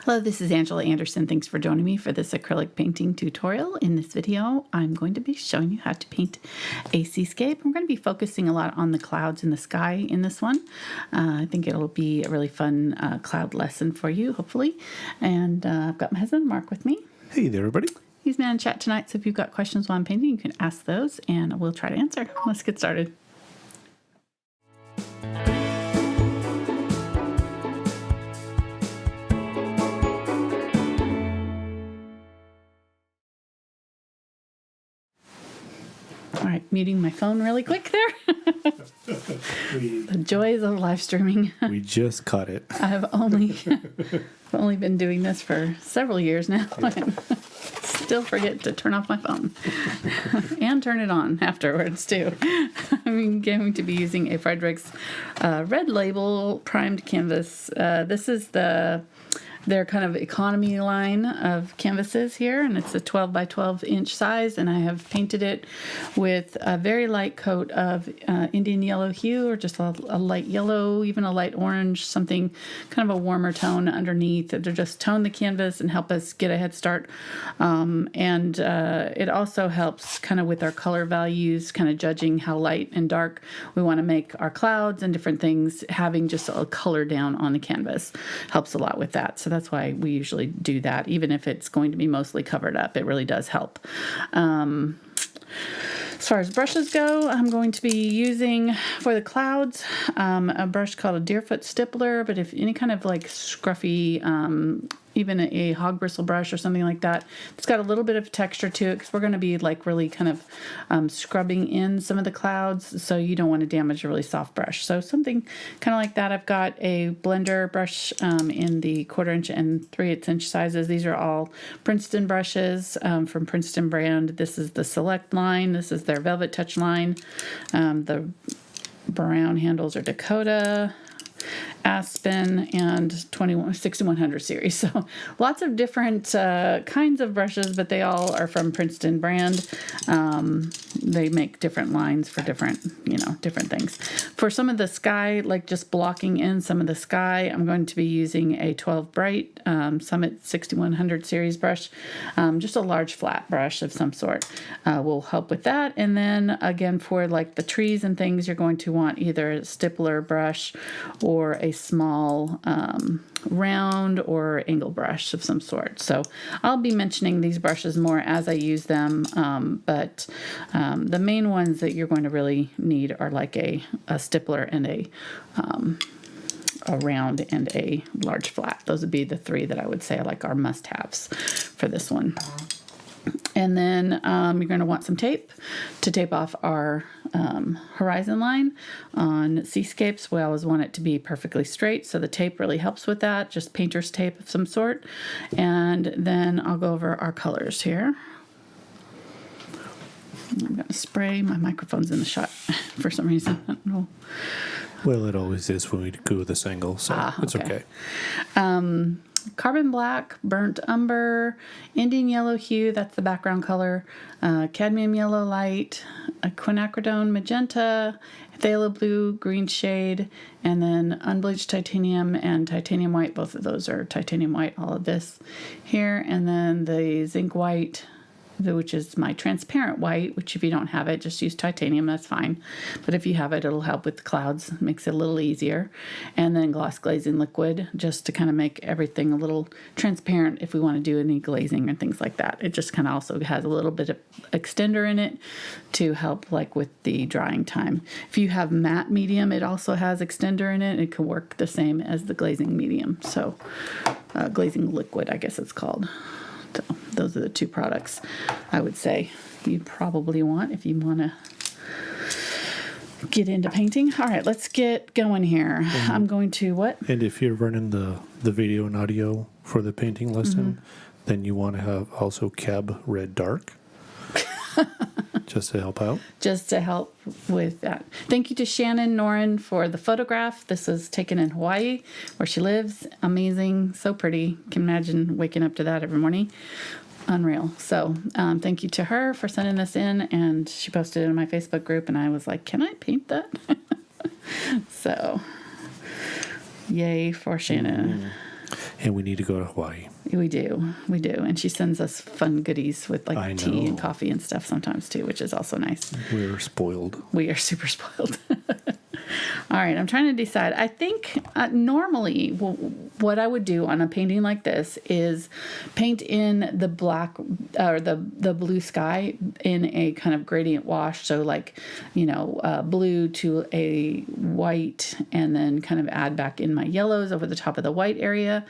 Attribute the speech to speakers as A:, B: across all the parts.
A: Hello, this is Angela Anderson. Thanks for joining me for this acrylic painting tutorial. In this video, I'm going to be showing you how to paint a seascape. I'm going to be focusing a lot on the clouds in the sky in this one. I think it'll be a really fun cloud lesson for you, hopefully. And I've got my husband, Mark, with me.
B: Hey there, everybody.
A: He's man in chat tonight, so if you've got questions while I'm painting, you can ask those, and we'll try to answer. Let's get started. All right, muting my phone really quick there. The joys of live streaming.
B: We just caught it.
A: I've only been doing this for several years now, and still forget to turn off my phone and turn it on afterwards too. I'm going to be using a Fredrix red label primed canvas. This is their kind of economy line of canvases here, and it's a 12 by 12 inch size, and I have painted it with a very light coat of Indian Yellow Hue, or just a light yellow, even a light orange, something kind of a warmer tone underneath to just tone the canvas and help us get a head start. And it also helps kind of with our color values, kind of judging how light and dark we want to make our clouds and different things. Having just a color down on the canvas helps a lot with that. So that's why we usually do that. Even if it's going to be mostly covered up, it really does help. As far as brushes go, I'm going to be using, for the clouds, a brush called a Deerfoot Stippler, but if any kind of like scruffy, even a hog bristle brush or something like that, it's got a little bit of texture to it, because we're going to be like really kind of scrubbing in some of the clouds, so you don't want to damage a really soft brush. So something kind of like that. I've got a blender brush in the 1/4 inch and 3/8 inch sizes. These are all Princeton brushes from Princeton brand. This is the Select line. This is their VelvetTouch line. The brown handles are Dakota, Aspen, and 6100 series. So lots of different kinds of brushes, but they all are from Princeton brand. They make different lines for different things. For some of the sky, like just blocking in some of the sky, I'm going to be using a 12 Bright Summit 6100 series brush. Just a large flat brush of some sort will help with that. And then again, for like the trees and things, you're going to want either a Stippler brush or a small round or angle brush of some sort. So I'll be mentioning these brushes more as I use them, but the main ones that you're going to really need are like a Stippler and a round and a large flat. Those would be the three that I would say like are must-haves for this one. And then you're going to want some tape to tape off our horizon line. On seascapes, we always want it to be perfectly straight, so the tape really helps with that, just painter's tape of some sort. And then I'll go over our colors here. I'm going to spray. My microphone's in the shot for some reason. I don't know.
B: Well, it always is when we go this angle, so it's okay.
A: Carbon black, burnt umber, Indian Yellow Hue, that's the background color, cadmium yellow light, a quinacridone magenta, phthalo blue, green shade, and then unbleached titanium and titanium white. Both of those are titanium white, all of this here. And then the zinc white, which is my transparent white, which if you don't have it, just use titanium, that's fine. But if you have it, it'll help with the clouds, makes it a little easier. And then gloss glazing liquid, just to kind of make everything a little transparent if we want to do any glazing and things like that. It just kind of also has a little bit of extender in it to help like with the drying time. If you have matte medium, it also has extender in it. It can work the same as the glazing medium. So glazing liquid, I guess it's called. So those are the two products I would say you probably want if you want to get into painting. All right, let's get going here. I'm going to what?
B: And if you're running the video and audio for the painting lesson, then you want to have also Cab Red Dark. Just to help out.
A: Just to help with that. Thank you to Shannon Noren for the photograph. This was taken in Hawaii, where she lives. Amazing. So pretty. Can imagine waking up to that every morning. Unreal. So thank you to her for sending this in. And she posted it in my Facebook group. And I was like, can I paint that? So, yay for Shannon.
B: And we need to go to Hawaii.
A: We do. And she sends us fun goodies with like tea and coffee and stuff sometimes too, which is also nice.
B: We're spoiled.
A: We are super spoiled. All right, I'm trying to decide. I think normally what I would do on a painting like this is paint in the black or the blue sky in a kind of gradient wash. So like, blue to a white, and then kind of add back in my yellows over the top of the white area.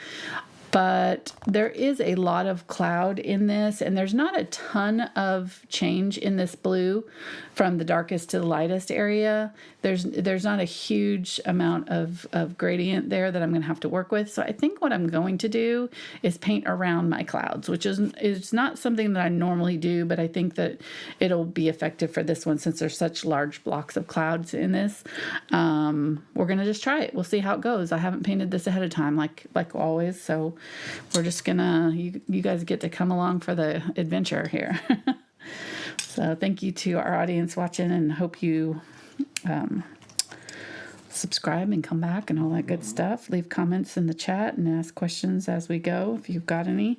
A: But there is a lot of cloud in this, and there's not a ton of change in this blue from the darkest to the lightest area. There's not a huge amount of gradient there that I'm going to have to work with. So I think what I'm going to do is paint around my clouds, which is not something that I normally do, but I think that it'll be effective for this one since there's such large blocks of clouds in this. We're going to just try it. We'll see how it goes. I haven't painted this ahead of time like always, so we're just gonna, you guys get to come along for the adventure here. So thank you to our audience watching, and hope you subscribe and come back and all that good stuff. Leave comments in the chat and ask questions as we go if you've got any.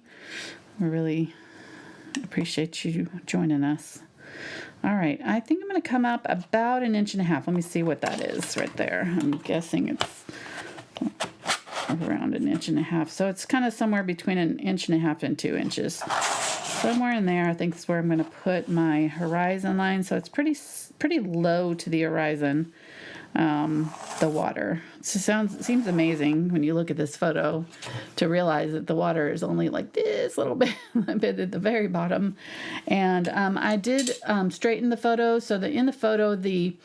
A: We really appreciate you joining us. All right, I think I'm going to come up about 1.5 inches. Let me see what that is right there. I'm guessing it's around 1.5 inches. So it's kind of somewhere between 1.5 inches and 2 inches. Somewhere in there, I think is where I'm going to put my horizon line. So it's pretty low to the horizon, the water. It seems amazing when you look at this photo to realize that the water is only like this little bit at the very bottom. And I did straighten the photo so that in the photo the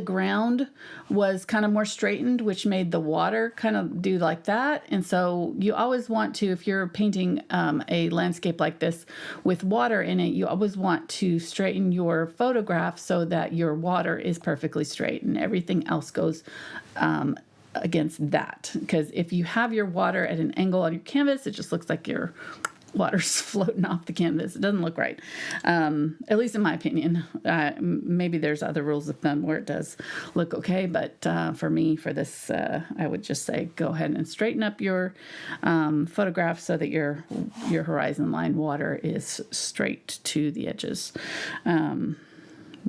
A: ground was kind of more straightened, which made the water kind of do like that. And so you always want to, if you're painting a landscape like this with water in it, you always want to straighten your photograph so that your water is perfectly straight and everything else goes against that. Because if you have your water at an angle on your canvas, it just looks like your water's floating off the canvas. It doesn't look right, at least in my opinion. Maybe there's other rules of thumb where it does look okay, but for me, for this, I would just say go ahead and straighten up your photograph so that your horizon line water is straight to the edges.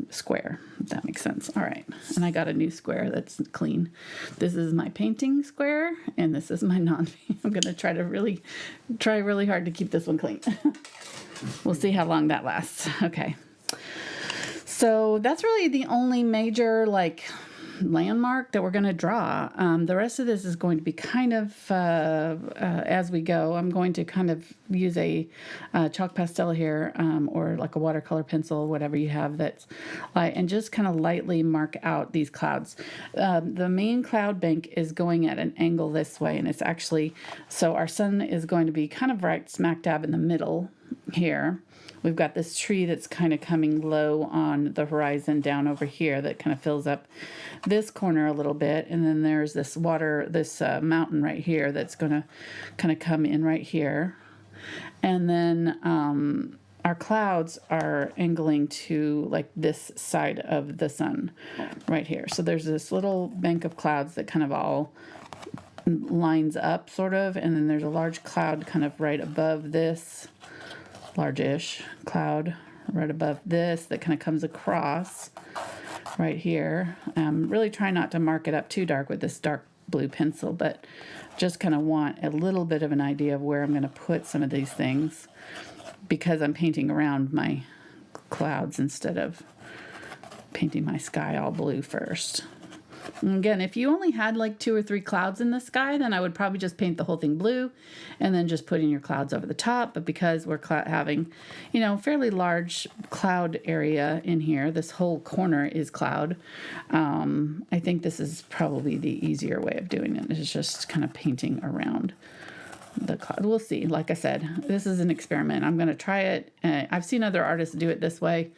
A: Square, if that makes sense. All right, and I got a new square that's clean. This is my painting square, and this is my I'm going to try really hard to keep this one clean. We'll see how long that lasts. Okay, so that's really the only major landmark that we're going to draw. The rest of this is going to be kind of as we go. I'm going to kind of use a chalk pastel here, or like a watercolor pencil, whatever you have that's light, and just kind of lightly mark out these clouds. The main cloud bank is going at an angle this way, and it's actually, so our sun is going to be kind of right smack dab in the middle here. We've got this tree that's kind of coming low on the horizon down over here that kind of fills up this corner a little bit. And then there's this mountain right here that's going to kind of come in right here. And then our clouds are angling to like this side of the sun right here. So there's this little bank of clouds that kind of all lines up sort of. And then there's a large cloud kind of right above this. Large-ish cloud right above this that kind of comes across right here. Really try not to mark it up too dark with this dark blue pencil, but just kind of want a little bit of an idea of where I'm going to put some of these things because I'm painting around my clouds instead of painting my sky all blue first. And again, if you only had like 2 or 3 clouds in the sky, then I would probably just paint the whole thing blue and then just put in your clouds over the top. But because we're having, fairly large cloud area in here, this whole corner is cloud. I think this is probably the easier way of doing it. It's just kind of painting around the cloud. We'll see. Like I said, this is an experiment. I'm going to try it. I've seen other artists do it this way.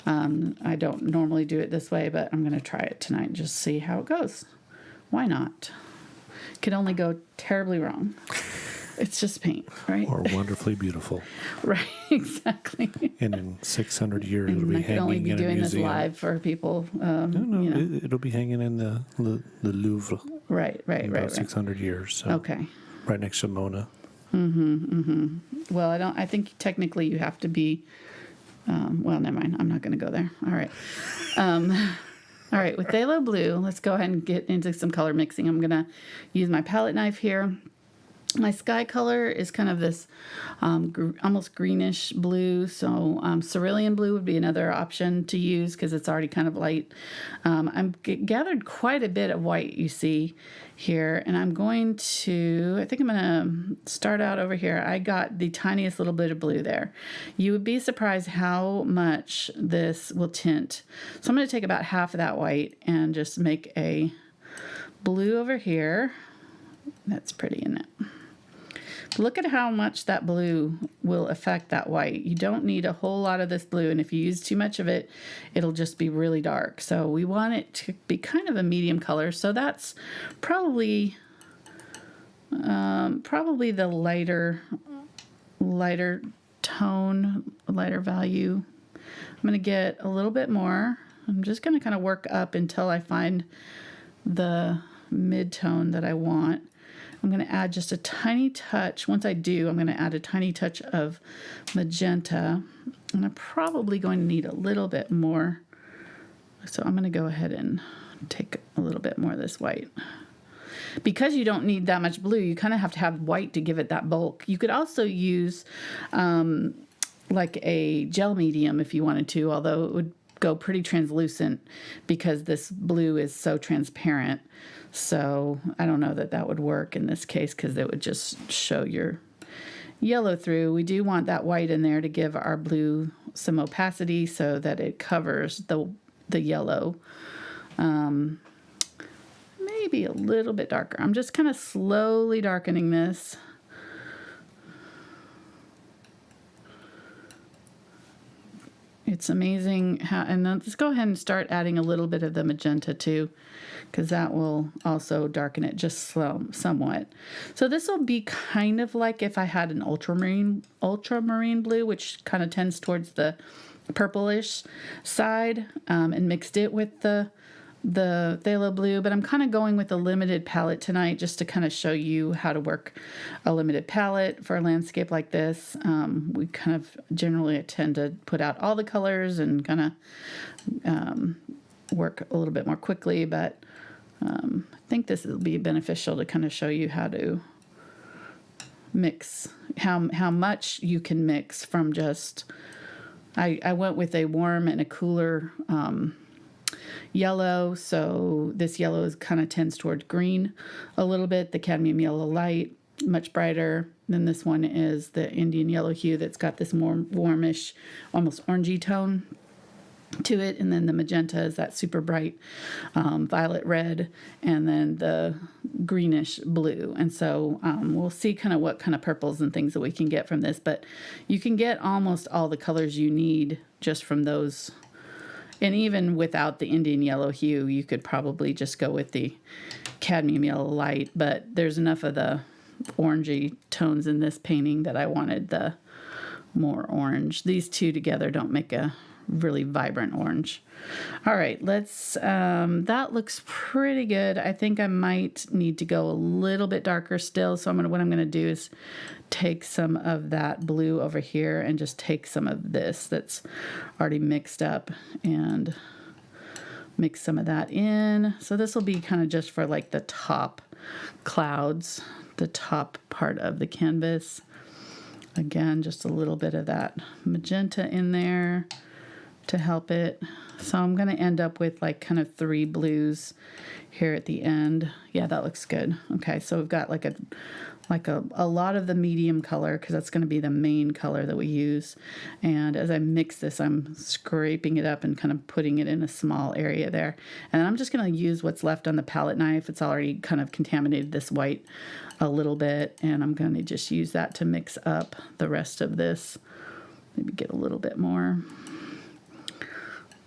A: I don't normally do it this way, but I'm going to try it tonight and just see how it goes. Why not? Could only go terribly wrong. It's just paint, right?
B: Or wonderfully beautiful.
A: Right, exactly.
B: And in 600 years, it'll be
A: I
B: hanging
A: can only be
B: in a
A: doing this
B: museum.
A: live for people.
B: It'll be hanging in the Louvre.
A: Right.
B: In about 600 years. So.
A: Okay.
B: right next to Mona.
A: Well, I think technically you have to be, well, never mind. I'm not going to go there. All right. All right, with Phthalo Blue, let's go ahead and get into some color mixing. I'm going to use my palette knife here. My sky color is kind of this almost greenish blue, so cerulean blue would be another option to use because it's already kind of light. I'm gathered quite a bit of white, you see here, and I'm going to, I think I'm going to start out over here. I got the tiniest little bit of blue there. You would be surprised how much this will tint. So I'm going to take about half of that white and just make a blue over here. That's pretty, isn't it? Look at how much that blue will affect that white. You don't need a whole lot of this blue, and if you use too much of it, it'll just be really dark. So we want it to be kind of a medium color. So that's probably the lighter tone, lighter value. I'm going to get a little bit more. I'm just going to kind of work up until I find the mid-tone that I want. I'm going to add just a tiny touch. Once I do, I'm going to add a tiny touch of magenta. And I'm probably going to need a little bit more. So I'm going to go ahead and take a little bit more of this white. Because you don't need that much blue, you kind of have to have white to give it that bulk. You could also use like a gel medium if you wanted to, although it would go pretty translucent because this blue is so transparent. So I don't know that that would work in this case because it would just show your yellow through. We do want that white in there to give our blue some opacity so that it covers the yellow. Maybe a little bit darker. I'm just kind of slowly darkening this. It's amazing how, and then let's go ahead and start adding a little bit of the magenta too, because that will also darken it just somewhat. So this will be kind of like if I had an ultramarine blue, which kind of tends towards the purplish side, and mixed it with the phthalo blue, but I'm kind of going with a limited palette tonight just to kind of show you how to work a limited palette for a landscape like this. We kind of generally tend to put out all the colors and kind of work a little bit more quickly, but I think this will be beneficial to kind of show you how to mix, how much you can mix from just, I went with a warm and a cooler yellow, so this yellow is kind of tends toward green a little bit. The cadmium yellow light, much brighter. Then this one is the Indian yellow hue that's got this more warmish, almost orangey tone to it. And then the magenta is that super bright violet red, and then the greenish blue. And so we'll see kind of what kind of purples and things that we can get from this, but you can get almost all the colors you need just from those. And even without the Indian yellow hue, you could probably just go with the cadmium yellow light, but there's enough of the orangey tones in this painting that I wanted the more orange. These two together don't make a really vibrant orange. All right, let's, that looks pretty good. I think I might need to go a little bit darker still. So what I'm going to do is take some of that blue over here and just take some of this that's already mixed up and mix some of that in. So this will be kind of just for like the top clouds, the top part of the canvas. Again, just a little bit of that magenta in there to help it. So I'm going to end up with like kind of 3 blues here at the end. Yeah, that looks good. Okay, so we've got like a lot of the medium color because that's going to be the main color that we use. And as I mix this, I'm scraping it up and kind of putting it in a small area there. And I'm just going to use what's left on the palette knife. It's already kind of contaminated this white a little bit, and I'm going to just use that to mix up the rest of this. Maybe get a little bit more.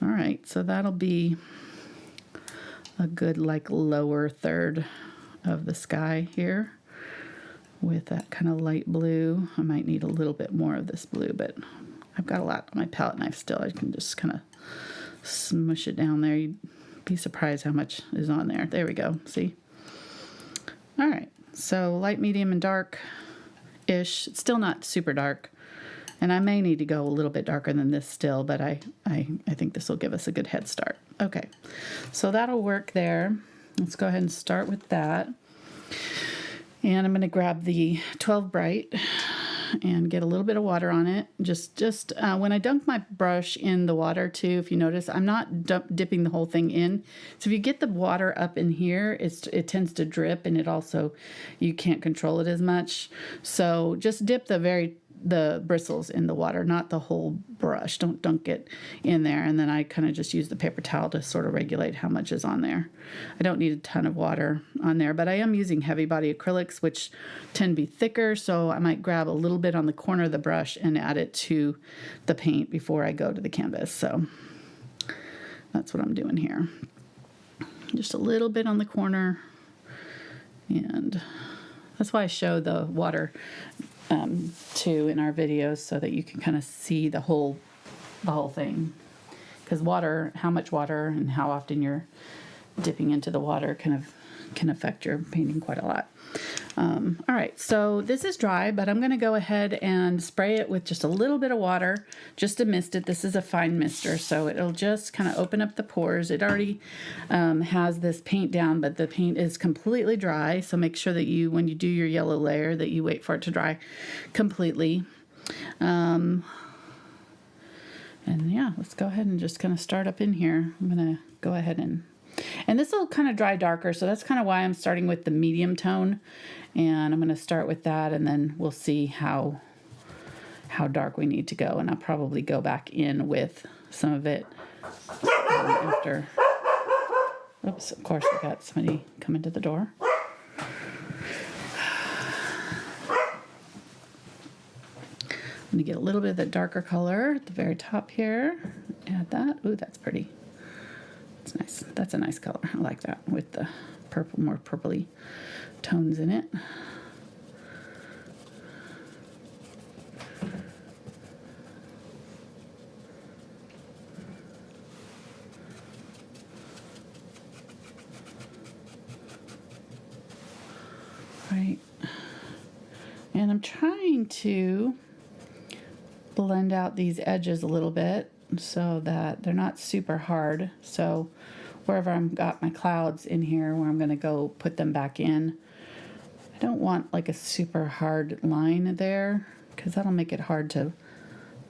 A: All right, so that'll be a good like lower third of the sky here with that kind of light blue. I might need a little bit more of this blue, but I've got a lot on my palette knife still. I can just kind of smush it down there. You'd be surprised how much is on there. There we go, see? All right, So light, medium, and dark-ish. It's still not super dark. And I may need to go a little bit darker than this still, but I think this will give us a good head start. Okay, so that'll work there. Let's go ahead and start with that. And I'm going to grab the 12 Bright and get a little bit of water on it. Just when I dunk my brush in the water too, if you notice, I'm not dipping the whole thing in. So if you get the water up in here, it tends to drip, and it also, you can't control it as much. So just dip the bristles in the water, not the whole brush. Don't dunk it in there. And then I kind of just use the paper towel to sort of regulate how much is on there. I don't need a ton of water on there, but I am using heavy body acrylics, which tend to be thicker. So I might grab a little bit on the corner of the brush and add it to the paint before I go to the canvas. So that's what I'm doing here. Just a little bit on the corner. And that's why I show the water too in our videos, so that you can kind of see the whole thing, because how much water and how often you're dipping into the water can affect your painting quite a lot. All right, so this is dry, but I'm going to go ahead and spray it with just a little bit of water just to mist it. This is a fine mister, so it'll just kind of open up the pores. It already has this paint down, but the paint is completely dry, so make sure that when you do your yellow layer, that you wait for it to dry completely. And yeah, let's go ahead and just kind of start up in here. I'm going to go ahead and this will kind of dry darker, so that's kind of why I'm starting with the medium tone. And I'm going to start with that, and then we'll see how dark we need to go. And I'll probably go back in with some of it after. Oops, of course, we got somebody coming to the door. I'm going to get a little bit of that darker color at the very top here. Add that. Ooh, that's pretty. It's nice. That's a nice color. I like that with the purple, more purpley tones in it. Right. And I'm trying to blend out these edges a little bit, so that they're not super hard. So wherever I've got my clouds in here, where I'm going to go put them back in, I don't want like a super hard line there, because that'll make it hard to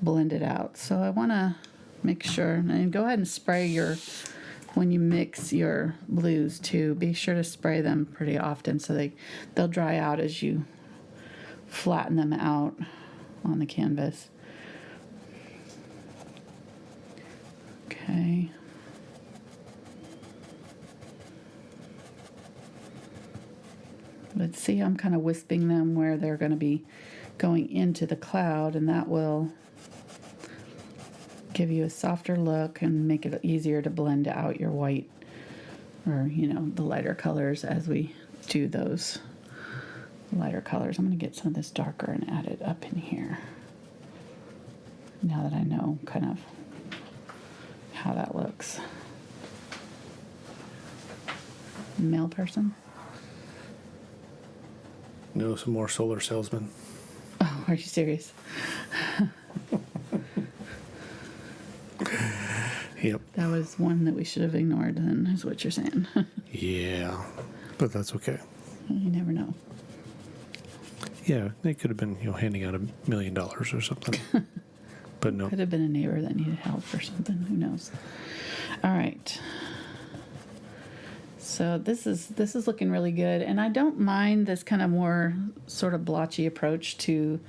A: blend it out. So I want to make sure, and go ahead and spray when you mix your blues too, be sure to spray them pretty often, so they'll dry out as you flatten them out on the canvas. Okay. But see, I'm kind of wisping them where they're going to be going into the cloud, and that will give you a softer look and make it easier to blend out your white, or the lighter colors as we do those lighter colors. I'm going to get some of this darker and add it up in here, now that I know kind of how that looks. Male person?
B: No, some more solar salesmen.
A: Oh, are you serious?
B: Yep.
A: That was one that we should have ignored, then, is what you're saying.
B: Yeah, but that's okay.
A: You never know.
B: Yeah, they could have been, handing out $1 million or something. But no.
A: Could have been a neighbor that needed help or something. Who knows? All right. So this is looking really good, and I don't mind this kind of more sort of blotchy approach to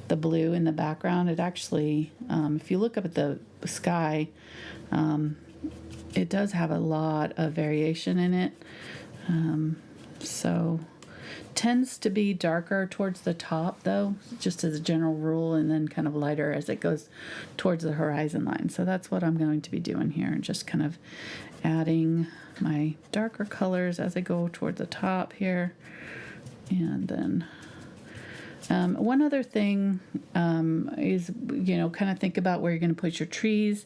A: the blue in the background. It actually, if you look up at the sky, it does have a lot of variation in it. So tends to be darker towards the top, though, just as a general rule, and then kind of lighter as it goes towards the horizon line. So that's what I'm going to be doing here, and just kind of adding my darker colors as I go toward the top here. And then One other thing is, kind of think about where you're going to put your trees.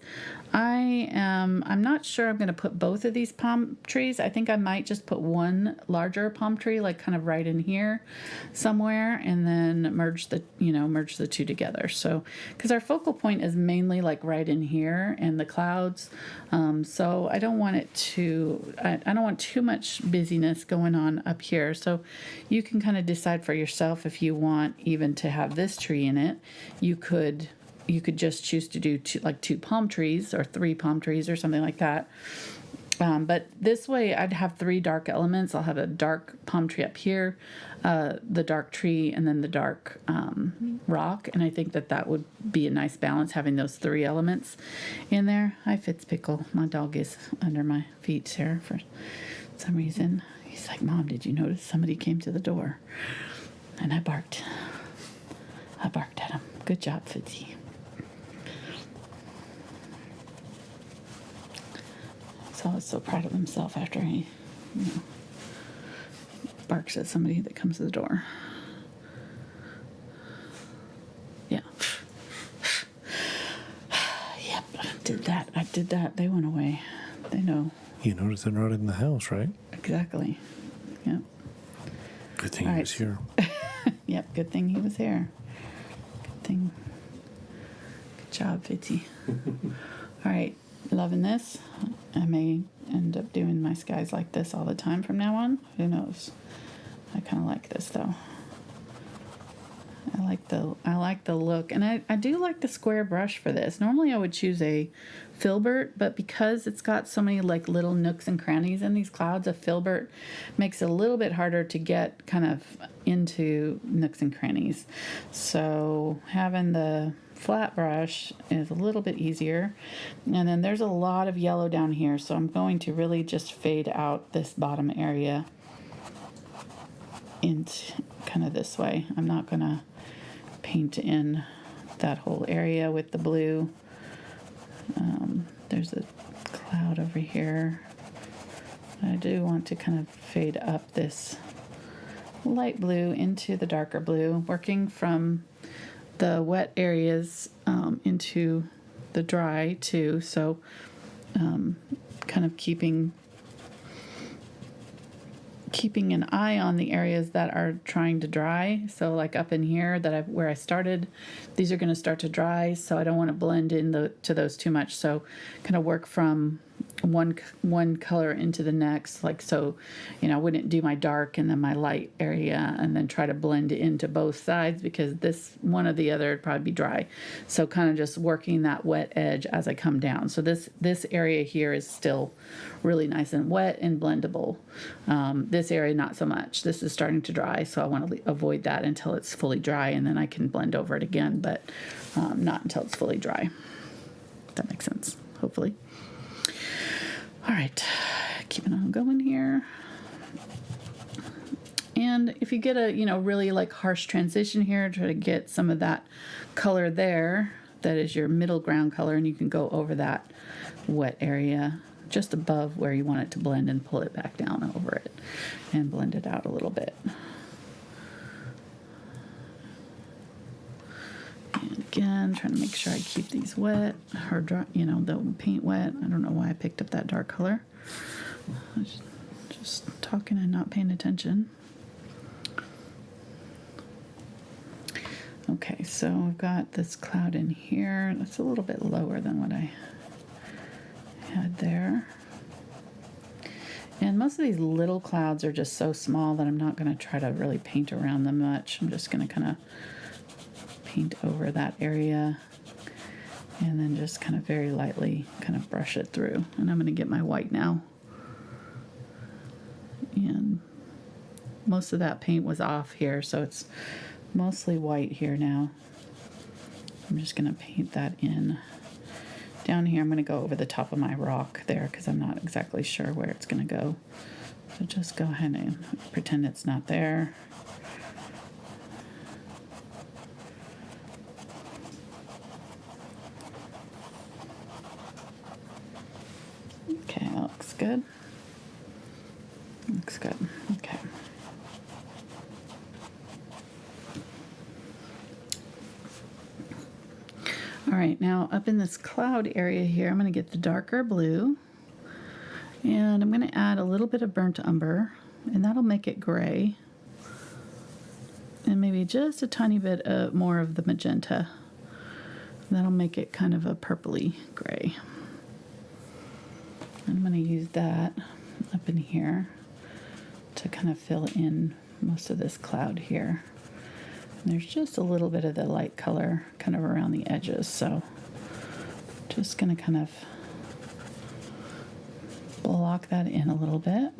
A: I'm not sure I'm going to put both of these palm trees. I think I might just put one larger palm tree, like kind of right in here somewhere, and then merge the two together. So, because our focal point is mainly like right in here and the clouds. So I don't want I don't want too much busyness going on up here. So you can kind of decide for yourself if you want even to have this tree in it. You could just choose to do two palm trees or 3 palm trees or something like that. But this way I'd have 3 dark elements. I'll have a dark palm tree up here, the dark tree, and then the dark rock. And I think that would be a nice balance, having those 3 elements in there. Hi, Fitzpickle. My dog is under my feet here for some reason. He's like, Mom, did you notice somebody came to the door? And I barked. at him. Good job, Fitzy. He's always so proud of himself after he, barks at somebody that comes to the door. Yeah. Yep, I did that. They went away. They know.
B: You notice they're not in the house, right?
A: Exactly. Yep.
B: Good thing he was here.
A: Yep, good thing he was here. Good thing. Good job, Fitzy. All right, loving this. I may end up doing my skies like this all the time from now on. Who knows? I kind of like this though. I like the look, and I do like the square brush for this. Normally I would choose a Filbert, but because it's got so many like little nooks and crannies in these clouds, a Filbert makes it a little bit harder to get kind of into nooks and crannies. So having the flat brush is a little bit easier. And then there's a lot of yellow down here, so I'm going to really just fade out this bottom area into kind of this way. I'm not going to paint in that whole area with the blue. There's a cloud over here. I do want to kind of fade up this light blue into the darker blue, working from the wet areas into the dry too. So kind of keeping an eye on the areas that are trying to dry. So like up in here where I started, these are going to start to dry, so I don't want to blend in to those too much. So kind of work from one color into the next, like so, I wouldn't do my dark and then my light area and then try to blend into both sides, because this one or the other would probably be dry. So kind of just working that wet edge as I come down. So this area here is still really nice and wet and blendable. This area not so much. This is starting to dry, so I want to avoid that until it's fully dry, and then I can blend over it again, but not until it's fully dry. If that makes sense, hopefully. All right, keeping on going here. And if you get a, really like harsh transition here, try to get some of that color there. That is your middle ground color, and you can go over that wet area just above where you want it to blend and pull it back down over it and blend it out a little bit. And again, trying to make sure I keep these wet or dry, the paint wet. I don't know why I picked up that dark color. I was just talking and not paying attention. Okay, so I've got this cloud in here. That's a little bit lower than what I had there. And most of these little clouds are just so small that I'm not going to try to really paint around them much. I'm just going to kind of paint over that area and then just kind of very lightly kind of brush it through. And I'm going to get my white now. And most of that paint was off here, so it's mostly white here now. I'm just going to paint that in. Down here I'm going to go over the top of my rock there because I'm not exactly sure where it's going to go. So just go ahead and pretend it's not there. Okay, that looks good. Looks good. Okay. right, now up in this cloud area here, I'm going to get the darker blue. And I'm going to add a little bit of burnt umber, and that'll make it gray. And maybe just a tiny bit more of the magenta. That'll make it kind of a purpley gray. I'm going to use that up in here to kind of fill in most of this cloud here. And there's just a little bit of the light color kind of around the edges, so just going to kind of block that in a little bit.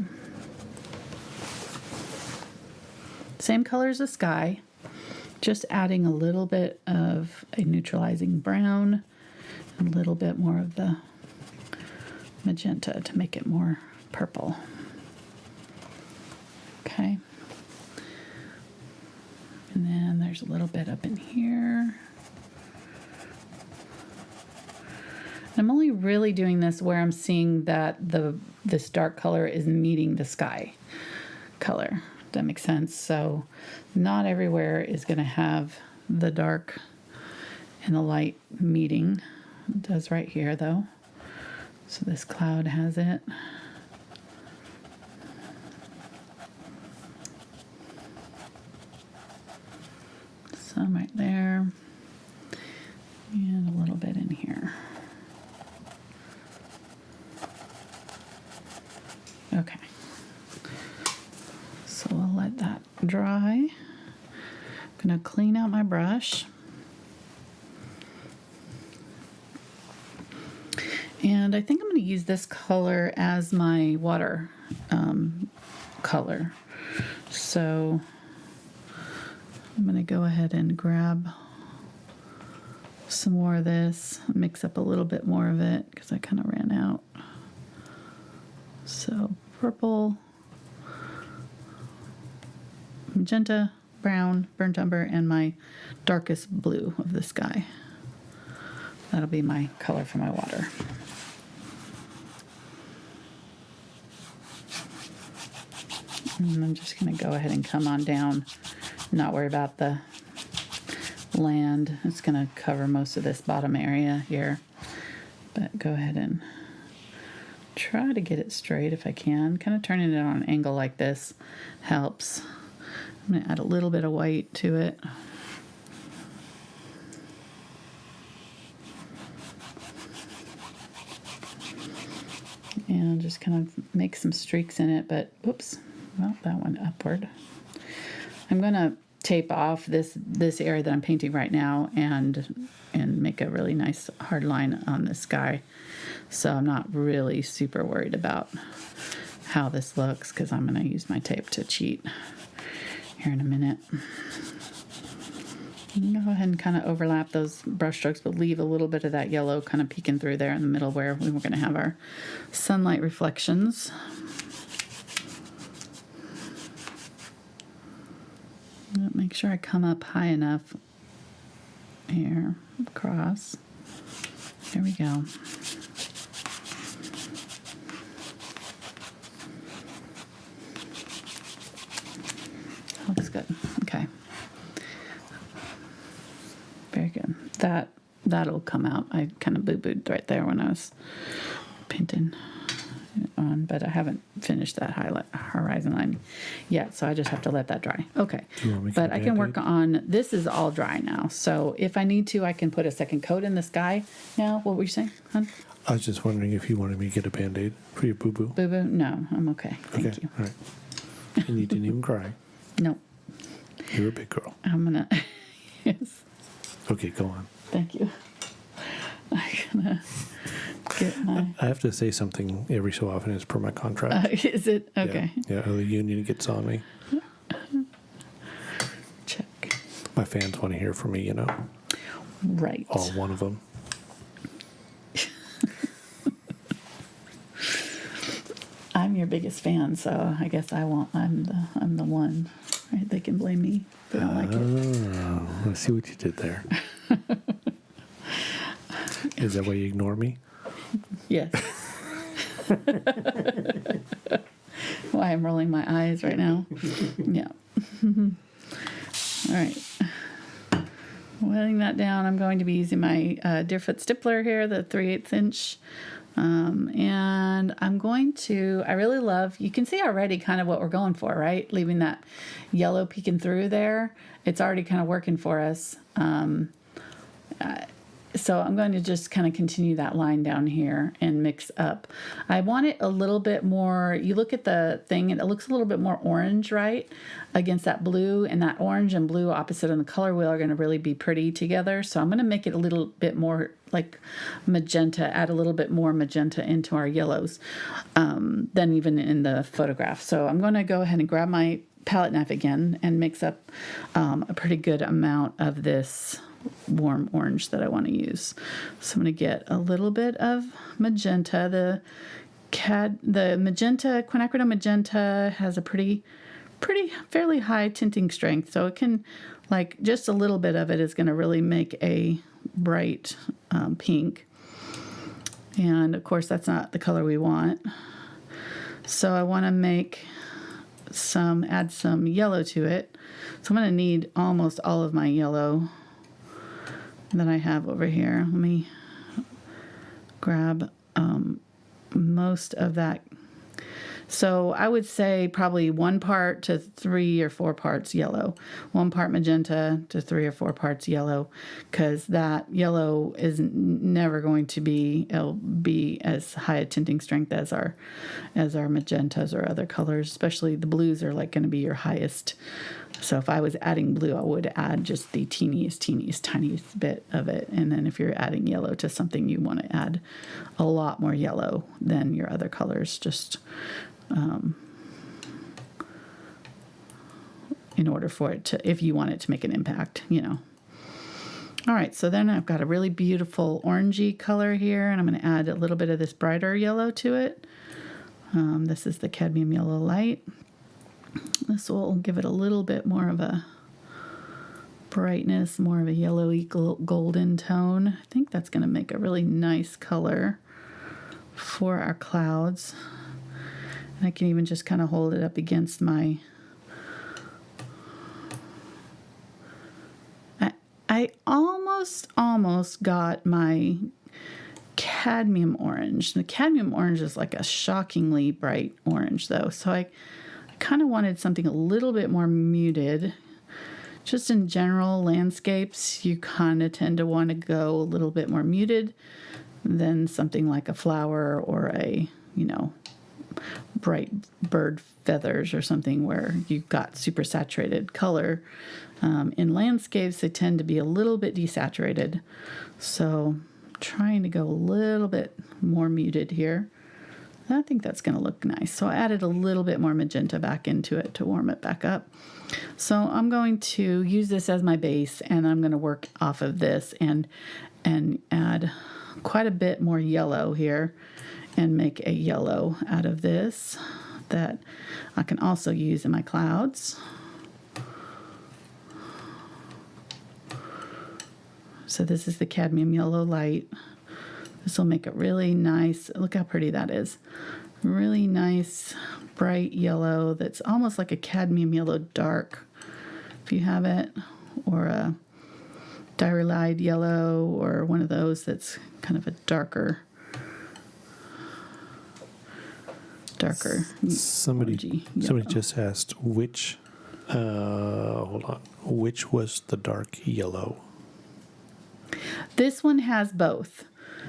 A: Same color as the sky, just adding a little bit of a neutralizing brown, a little bit more of the magenta to make it more purple. Okay. And then there's a little bit up in here. I'm only really doing this where I'm seeing that this dark color is meeting the sky color. That makes sense. So not everywhere is going to have the dark and the light meeting. It does right here though. So this cloud has it. Some right there. And a little bit in here. Okay. So I'll let that dry. I'm going to clean out my brush. And I think I'm going to use this color as my water color. So I'm going to go ahead and grab some more of this, mix up a little bit more of it because I kind of ran out. So purple, magenta, brown, burnt umber, and my darkest blue of the sky. That'll be my color for my water. And I'm just going to go ahead and come on down, not worry about the land. It's going to cover most of this bottom area here, but go ahead and try to get it straight if I can. Kind of turning it on an angle like this helps. I'm going to add a little bit of white to it. And just kind of make some streaks in it, but oops, well, that one upward. I'm going to tape off this area that I'm painting right now and make a really nice hard line on the sky. So I'm not really super worried about how this looks because I'm going to use my tape to cheat here in a minute. I'm going to go ahead and kind of overlap those brush strokes, but leave a little bit of that yellow kind of peeking through there in the middle where we were going to have our sunlight reflections. Make sure I come up high enough here, across. There we go. Looks good. Okay. Very good. That'll come out. I kind of boo-booed right there when I was painting it on, but I haven't finished that highlight horizon line yet, so I just have to let that dry. Okay. But I can work on, this is all dry now, so if I need to, I can put a second coat in the sky now. What were you saying, hon?
B: I was just wondering if you wanted me to get a Band-Aid for your boo-boo.
A: Boo-boo? No, I'm okay. Thank you.
B: All right. And you didn't even cry.
A: No.
B: You're a big girl.
A: I'm gonna, yes.
B: Okay, go on.
A: Thank you. I'm gonna get my...
B: I have to say something every so often as per my contract.
A: Is it? Okay.
B: Yeah, or the union gets on me.
A: Check.
B: My fans want to hear from me, you know.
A: Right.
B: All one of them.
A: I'm your biggest fan, so I guess I'm the one. Right? They can blame me if they don't like it.
B: Oh, I see what you did there. Is that why you ignore me?
A: Yes. Why I'm rolling my eyes right now. Yeah. All right. wetting that down, I'm going to be using my Deerfoot Stippler here, the 3/8 inch. And I'm going to, I really love, you can see already kind of what we're going for, right? Leaving that yellow peeking through there. It's already kind of working for us. So I'm going to just kind of continue that line down here and mix up. I want it a little bit more, you look at the thing and it looks a little bit more orange, right? Against that blue, and that orange and blue opposite on the color wheel are going to really be pretty together. So I'm going to make it a little bit more like magenta, add a little bit more magenta into our yellows than even in the photograph. So I'm going to go ahead and grab my palette knife again and mix up a pretty good amount of this warm orange that I want to use. So I'm going to get a little bit of magenta. The magenta, Quinacridone Magenta, has a fairly high tinting strength, so it can, like, just a little bit of it is going to really make a bright pink. And of course that's not the color we want. So I want to add some yellow to it. So I'm going to need almost all of my yellow that I have over here. Let me grab most of that. So I would say probably 1 part to 3 or 4 parts yellow, 1 part magenta to 3 or 4 parts yellow, because that yellow is never going to be, it'll be as high a tinting strength as our magentas or other colors, especially the blues are like going to be your highest. So if I was adding blue, I would add just the tiniest bit of it. And then if you're adding yellow to something, you want to add a lot more yellow than your other colors, just in order for it to, if you want it to make an impact, you know. All right, so then I've got a really beautiful orangey color here, and I'm going to add a little bit of this brighter yellow to it. This is the Cadmium Yellow Light. This will give it a little bit more of a brightness, more of a yellowy golden tone. I think that's going to make a really nice color for our clouds. And I can even just kind of hold it up against my... I almost got my cadmium orange. The cadmium orange is like a shockingly bright orange though, so I kind of wanted something a little bit more muted. Just in general landscapes, you kind of tend to want to go a little bit more muted than something like a flower or a, you know, bright bird feathers or something where you've got super saturated color. In landscapes, they tend to be a little bit desaturated. So trying to go a little bit more muted here. I think that's going to look nice. So I added a little bit more magenta back into it to warm it back up. So I'm going to use this as my base, and I'm going to work off of this and add quite a bit more yellow here and make a yellow out of this that I can also use in my clouds. So this is the Cadmium Yellow Light. This will make it really nice. Look how pretty that is. Really nice, bright yellow that's almost like a cadmium yellow dark, if you have it, or a diarylide yellow, or one of those that's kind of a darker.
B: Somebody just asked which was the dark yellow?
A: This one has both.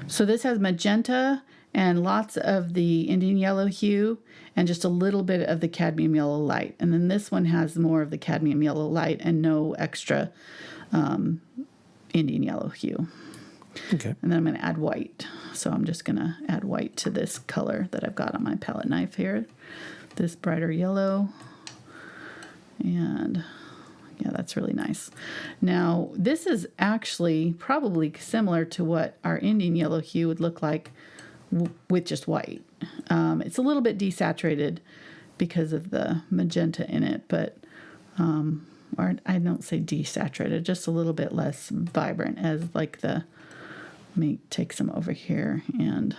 A: So this has magenta and lots of the Indian Yellow Hue and just a little bit of the Cadmium Yellow Light. And then this one has more of the Cadmium Yellow Light and no extra Indian Yellow Hue.
B: Okay.
A: And then I'm going to add white. So I'm just going to add white to this color that I've got on my palette knife here. This brighter yellow. And yeah, that's really nice. Now, this is actually probably similar to what our Indian Yellow Hue would look like with just white. It's a little bit desaturated because of the magenta in it, but or I don't say desaturated, just a little bit less vibrant as like the... Let me take some over here and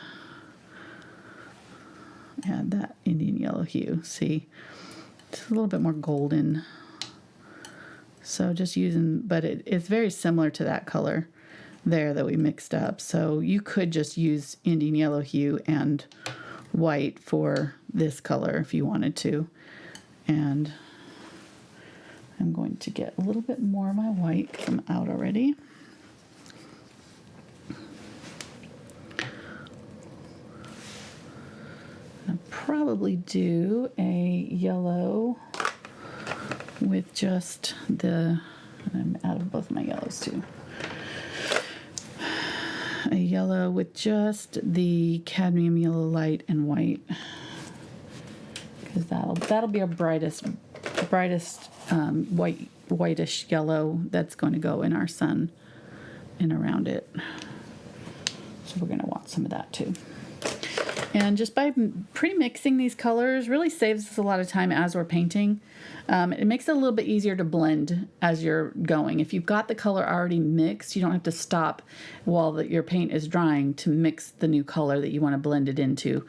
A: add that Indian Yellow Hue. See, it's a little bit more golden. So just using, but it's very similar to that color there that we mixed up. So you could just use Indian Yellow Hue and white for this color if you wanted to. And I'm going to get a little bit more of my white because I'm out already. I'll probably do a yellow with just the, I'm out of both my yellows too. A yellow with just the cadmium yellow light and white, because that'll be our brightest whitish yellow that's going to go in our sun and around it. So we're going to want some of that too. And just by pre-mixing these colors really saves us a lot of time as we're painting. It makes it a little bit easier to blend as you're going. If you've got the color already mixed, you don't have to stop while your paint is drying to mix the new color that you want to blend it into.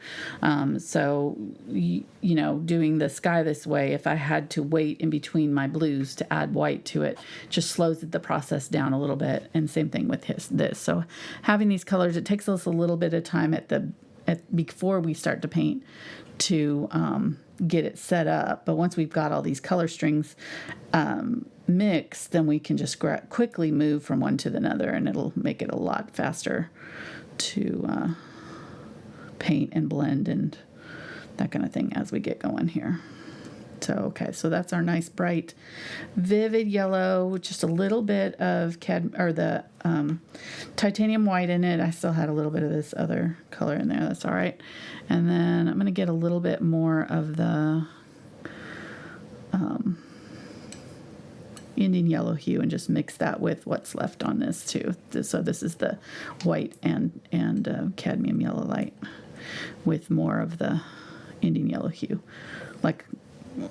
A: So, you know, doing the sky this way, if I had to wait in between my blues to add white to it, just slows the process down a little bit. And same thing with this. So having these colors, it takes us a little bit of time before we start to paint to get it set up. But once we've got all these color strings mixed, then we can just quickly move from one to another, and it'll make it a lot faster to paint and blend and that kind of thing as we get going here. So, okay, so that's our nice bright vivid yellow with just a little bit of titanium white in it. I still had a little bit of this other color in there. That's all right. And then I'm going to get a little bit more of the Indian Yellow Hue and just mix that with what's left on this too. So this is the white and cadmium yellow light with more of the Indian Yellow Hue, like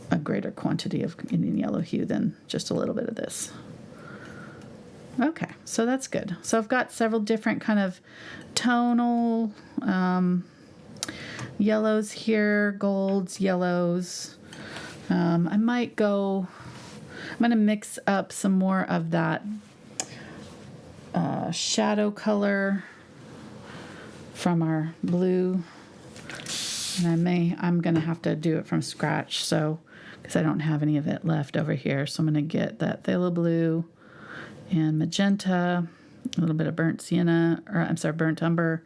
A: a greater quantity of Indian Yellow Hue than just a little bit of this. Okay, so that's good. So I've got several different kind of tonal yellows here, golds, yellows. I'm going to mix up some more of that shadow color from our blue. And I'm going to have to do it from scratch, so because I don't have any of it left over here. So I'm going to get that phthalo blue and magenta, a little bit of burnt sienna, burnt umber,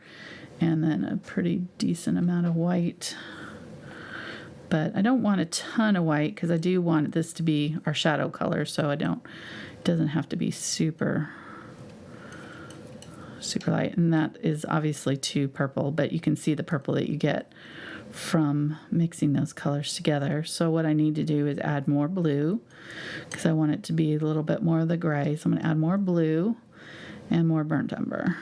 A: and then a pretty decent amount of white. But I don't want a ton of white because I do want this to be our shadow color, so it doesn't have to be super light. And that is obviously too purple, but you can see the purple that you get from mixing those colors together. So what I need to do is add more blue because I want it to be a little bit more of the gray. So I'm going to add more blue and more burnt umber.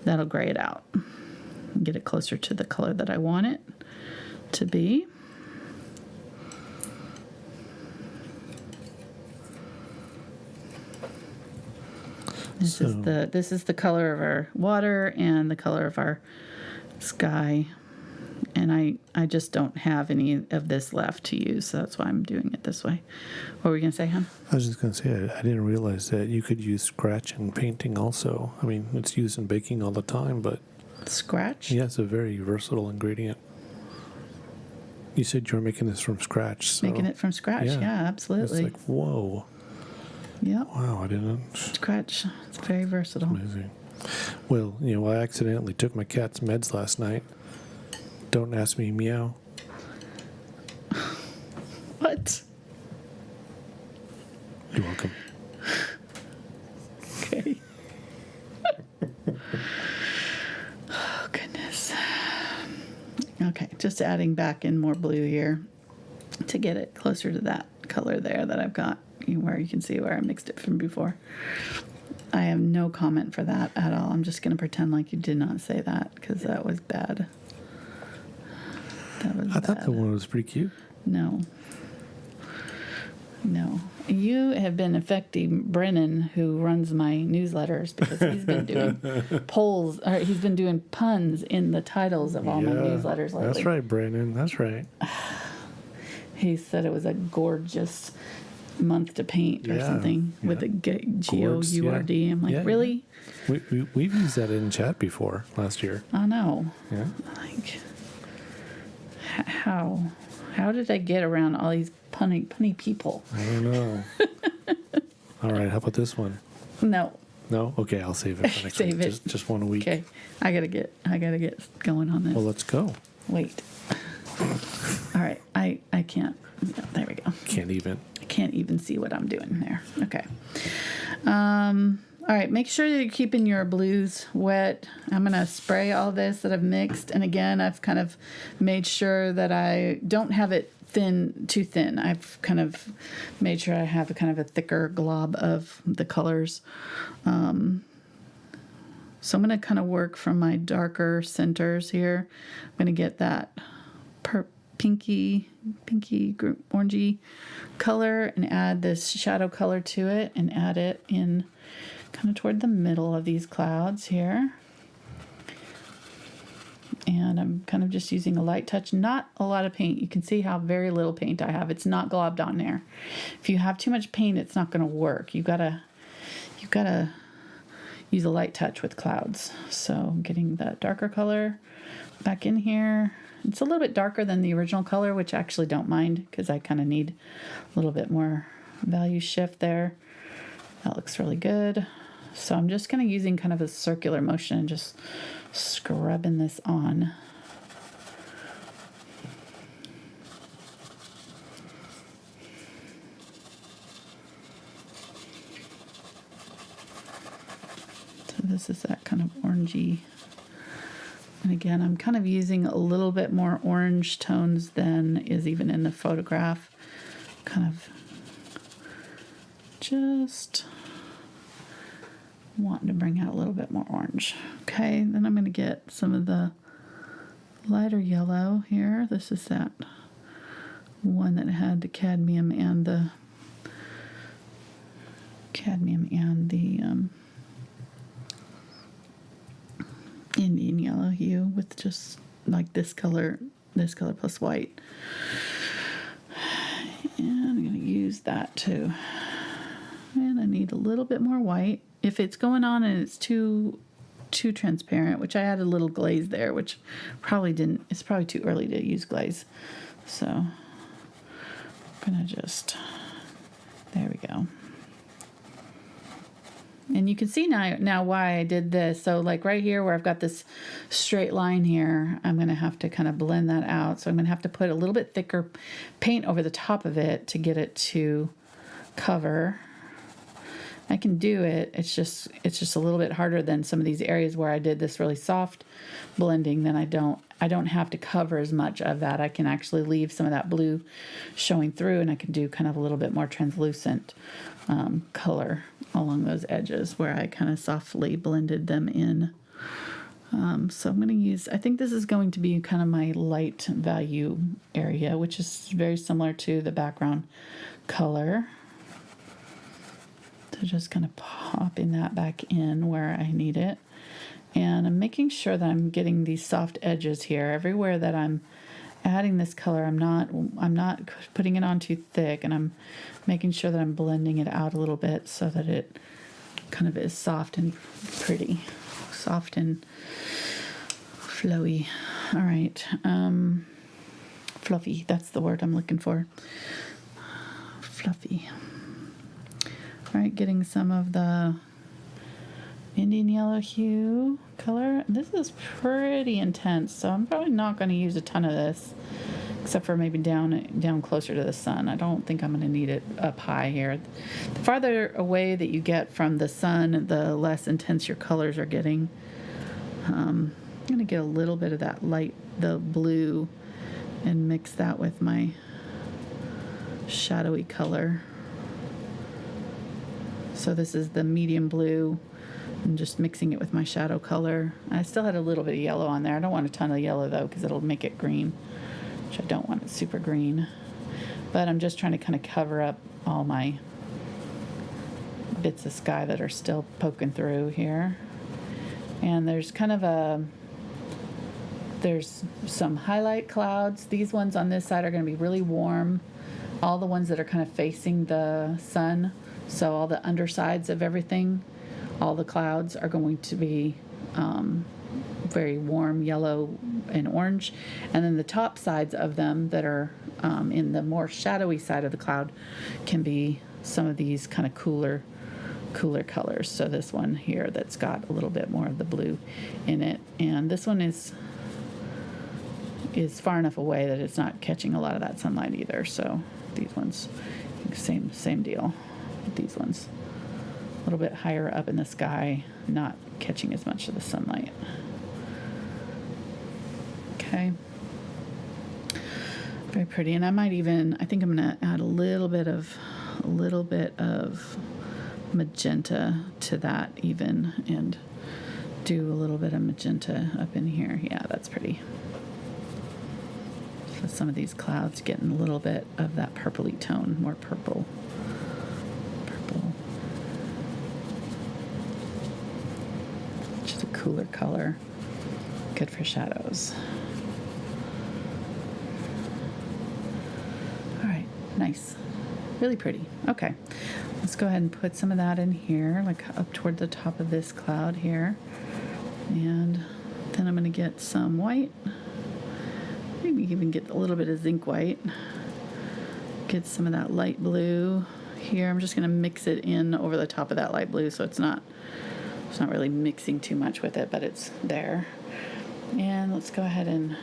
A: That'll gray it out and get it closer to the color that I want it to be. This is the color of our water and the color of our sky. And I just don't have any of this left to use, so that's why I'm doing it this way. What were you going to say, hon?
B: I was just going to say, I didn't realize that you could use scratch in painting also. I mean, it's used in baking all the time, but...
A: Scratch?
B: Yeah, it's a very versatile ingredient. You said you were making this from scratch. So
A: Making it from scratch, yeah absolutely.
B: It's like, whoa.
A: Yep.
B: Wow, I didn't...
A: Scratch. It's very versatile.
B: Amazing. Well, I accidentally took my cat's meds last night. Don't ask me, meow.
A: What?
B: You're welcome.
A: Okay. Oh, goodness. Okay, just adding back in more blue here to get it closer to that color there that I've got, where you can see where I mixed it from before. I have no comment for that at all. I'm just going to pretend like you did not say that because that was bad.
B: I thought the one was pretty cute.
A: No. You have been affecting Brennan, who runs my newsletters, because he's been doing polls, or he's been doing puns in the titles of all my newsletters lately.
B: That's right, Brennan. That's right.
A: He said it was a gorgeous month to paint or
B: Yeah,
A: something with
B: yeah.
A: a
B: Gourds, yeah.
A: GOURD. I'm like,
B: Yeah,
A: really?
B: We've used that in chat before last year.
A: I know.
B: Yeah.
A: Like, how did I get around all these punny people?
B: I don't know. All right, how about this one?
A: No.
B: No? Okay, I'll save it for next
A: Save
B: week.
A: it.
B: Just one a week.
A: Okay. I gotta get going on this.
B: Well, let's go.
A: Wait. All right. I can't. Yeah, there we go.
B: I
A: can't even see what I'm doing there. Okay. All right, make sure you're keeping your blues wet. I'm going to spray all this that I've mixed. And again, I've kind of made sure that I don't have it too thin. I've kind of made sure I have a kind of a thicker glob of the colors. So I'm going to kind of work from my darker centers here. I'm going to get that pinky orangey color and add this shadow color to it and add it in kind of toward the middle of these clouds here. And I'm kind of just using a light touch, not a lot of paint. You can see how very little paint I have. It's not globbed on there. If you have too much paint, it's not going to work. You've got to use a light touch with clouds. So I'm getting that darker color back in here. It's a little bit darker than the original color, which I actually don't mind because I kind of need a little bit more value shift there. That looks really good. So I'm just kind of using kind of a circular motion and just scrubbing this on. So this is that kind of orangey. And again, I'm kind of using a little bit more orange tones than is even in the photograph. Kind of just wanting to bring out a little bit more orange. Okay, then I'm going to get some of the lighter yellow here. This is that one that had the cadmium and the Indian yellow hue with just like this color plus white. And I'm going to use that too. And I need a little bit more white. If it's going on and it's too transparent, which I added a little glaze there, which it's probably too early to use glaze. So I'm gonna there we go. And you can see now why I did this. So like right here where I've got this straight line here, I'm going to have to kind of blend that out. So I'm going to have to put a little bit thicker paint over the top of it to get it to cover. I can do it. It's just a little bit harder than some of these areas where I did this really soft blending. Then I don't have to cover as much of that. I can actually leave some of that blue showing through, and I can do kind of a little bit more translucent color along those edges where I kind of softly blended them in. So I'm going to use, I think this is going to be kind of my light value area, which is very similar to the background color. So just kind of popping that back in where I need it. And I'm making sure that I'm getting these soft edges here. Everywhere that I'm adding this color, I'm not putting it on too thick, and I'm making sure that I'm blending it out a little bit so that it kind of is soft and pretty. Soft and flowy. All right. Fluffy, that's the word I'm looking for. Fluffy. All right, getting some of the Indian yellow hue color. This is pretty intense, so I'm probably not going to use a ton of this, except for maybe down closer to the sun. I don't think I'm going to need it up high here. The farther away that you get from the sun, the less intense your colors are getting. I'm going to get a little bit of that the blue, and mix that with my shadowy color. So this is the medium blue. I'm just mixing it with my shadow color. I still had a little bit of yellow on there. I don't want a ton of yellow though, because it'll make it green, which I don't want it super green. But I'm just trying to kind of cover up all my bits of sky that are still poking through here. And there's kind of there's some highlight clouds. These ones on this side are going to be really warm. all the ones that are kind of facing the sun. So all the undersides of everything, all the clouds are going to be very warm yellow and orange. And then the top sides of them that are in the more shadowy side of the cloud can be some of these kind of cooler colors. So this one here that's got a little bit more of the blue in it. And this one is far enough away that it's not catching a lot of that sunlight either. So these ones, same deal with these ones. A little bit higher up in the sky, not catching as much of the sunlight. Okay. Very pretty. And I think I'm going to add a little bit of magenta to that even, and do a little bit of magenta up in here. Yeah, that's pretty. So some of these clouds getting a little bit of that purpley tone, more purple. Which is a cooler color. Good for shadows. All right, nice. Really pretty. Okay, let's go ahead and put some of that in here, like up toward the top of this cloud here. And then I'm going to get some white. Maybe even get a little bit of zinc white. Get some of that light blue here. I'm just going to mix it in over the top of that light blue, so it's not really mixing too much with it, but it's there. And let's go ahead and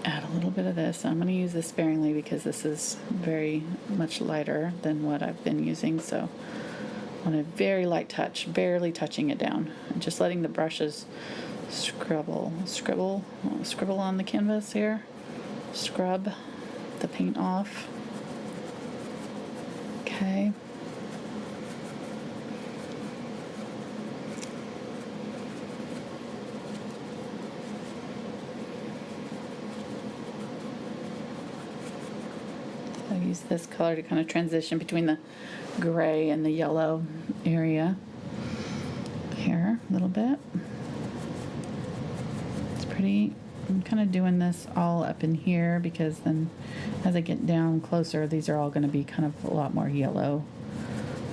A: add a little bit of this. I'm going to use this sparingly because this is very much lighter than what I've been using. So on a very light touch, barely touching it down, and just letting the brushes scribble on the canvas here. Scrub the paint off. Okay. I'll use this color to kind of transition between the gray and the yellow area here a little bit. It's pretty. I'm kind of doing this all up in here because then as I get down closer, these are all going to be kind of a lot more yellow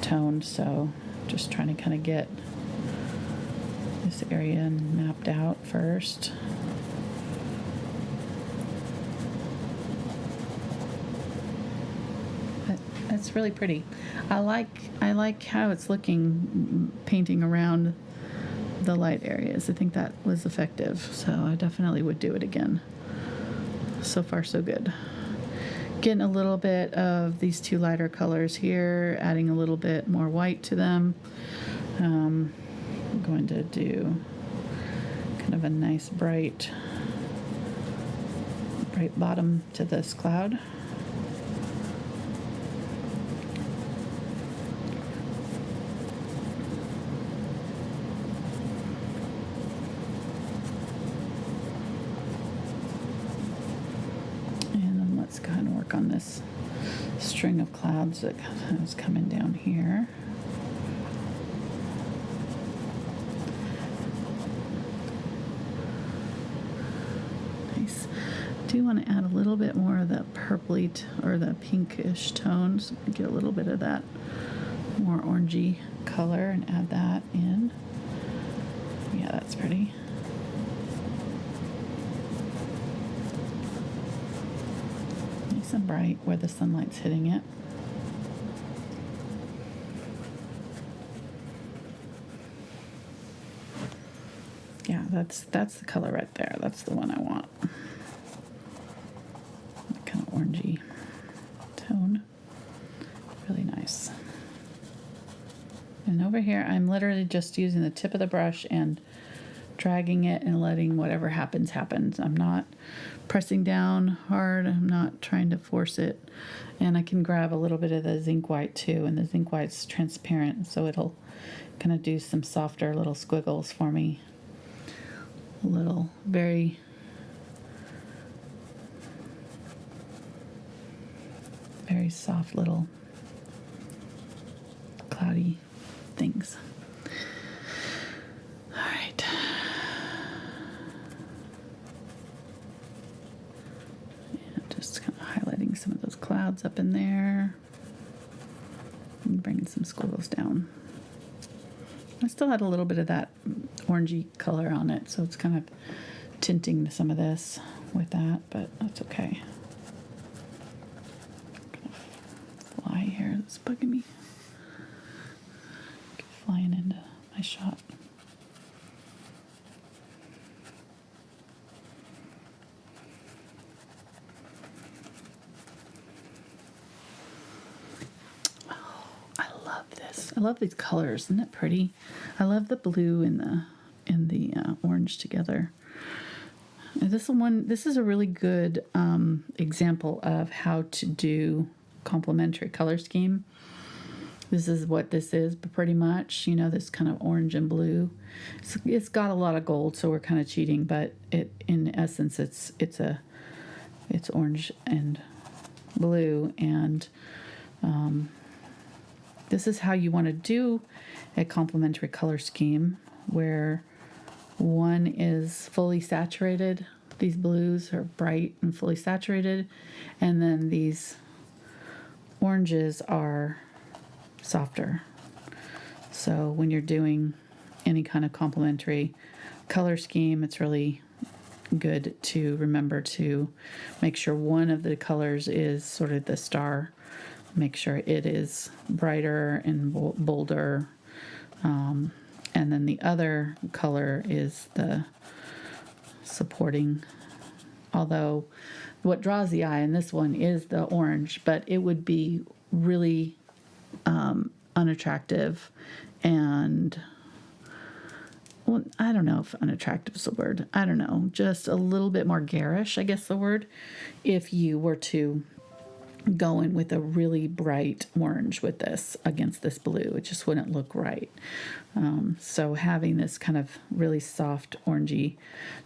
A: toned. So just trying to kind of get this area mapped out first. It's really pretty. I like how it's looking painting around the light areas. I think that was effective, so I definitely would do it again. So far, so good. Getting a little bit of these two lighter colors here, adding a little bit more white to them. I'm going to do kind of a nice bright bottom to this cloud. On this string of clouds that is coming down here. Nice. Do want to add a little bit more of that purpley or the pinkish tones. Get a little bit of that more orangey color and add that in. Yeah, that's pretty. And bright where the sunlight's hitting it. Yeah, that's the color right there. That's the one I want. That kind of orangey tone. Really nice. And over here, I'm literally just using the tip of the brush and dragging it and letting whatever happens. I'm not pressing down hard. I'm not trying to force it. And I can grab a little bit of the zinc white too, and the zinc white's transparent, so it'll kind of do some softer little squiggles for me. A little very soft little cloudy things. All right. clouds up in there. And bringing some squiggles down. I still had a little bit of that orangey color on it, so it's kind of tinting some of this with that, but that's okay. Fly here that's bugging me. Keep flying into my shot. I love these colors. Isn't it pretty? I love the blue and the orange together. And this is a really good example of how to do complementary color scheme. This is what this is, but pretty much, you know, this kind of orange and blue. It's got a lot of gold, so we're kind of cheating, but in essence it's orange and blue, and this is how you want to do a complementary color scheme, where one is fully saturated. These blues are bright and fully saturated, and then these oranges are softer. So when you're doing any kind of complementary color scheme, it's really good to remember to make sure one of the colors is sort of the star. Make sure it is brighter and bolder, and then the other color is the supporting. Although what draws the eye in this one is the orange, but it would be really unattractive and, well, I don't know if unattractive is the word. I don't know, just a little bit more garish, I guess the word, if you were to go in with a really bright orange with this against this blue. It just wouldn't look right. So having this kind of really soft orangey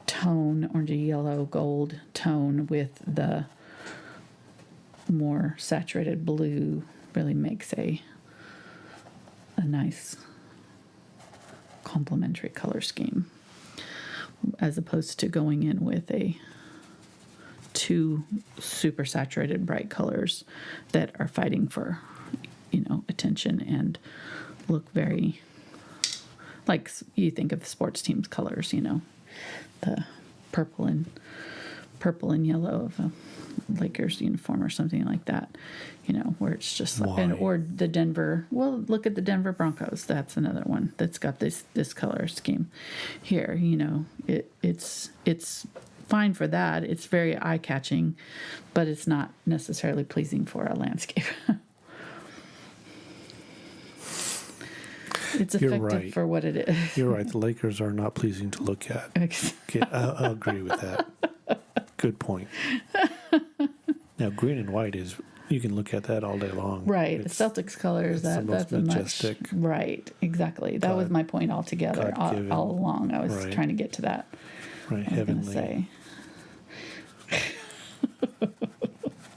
A: tone, orangey yellow gold tone with the more saturated blue really makes a nice complementary color scheme, as opposed to going in with two super saturated bright colors that are fighting for, attention and look very like you think of the sports team's colors, the purple and yellow of a Lakers uniform or something like that, where it's just like, or the Denver. Well, look at the Denver Broncos. That's another one that's got this color scheme here. It's fine for that. It's very eye-catching, but it's not necessarily pleasing for a landscape. It's effective for what it is.
B: You're right. The Lakers are not pleasing to look at. Okay, I'll agree with that. Good point. Now, green and white is, you can look at that all day long.
A: Right. The Celtics colors, that's
B: majestic.
A: Right, exactly. That was my point altogether. All along. I was trying to get to that.
B: Right, heavenly.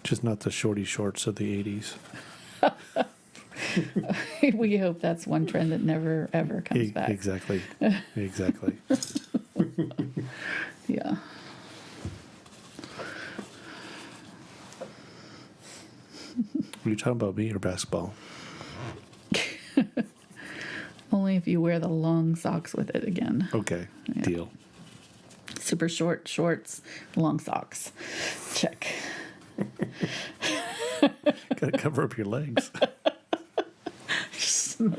B: Just not the shorty shorts of the 80s.
A: We hope that's one trend that never, ever comes back.
B: Exactly.
A: Yeah.
B: Were you talking about me or basketball?
A: Only if you wear the long socks with it again.
B: Okay, yeah. Deal.
A: Super short shorts, long socks. Check.
B: Got to cover up your legs.
A: Just the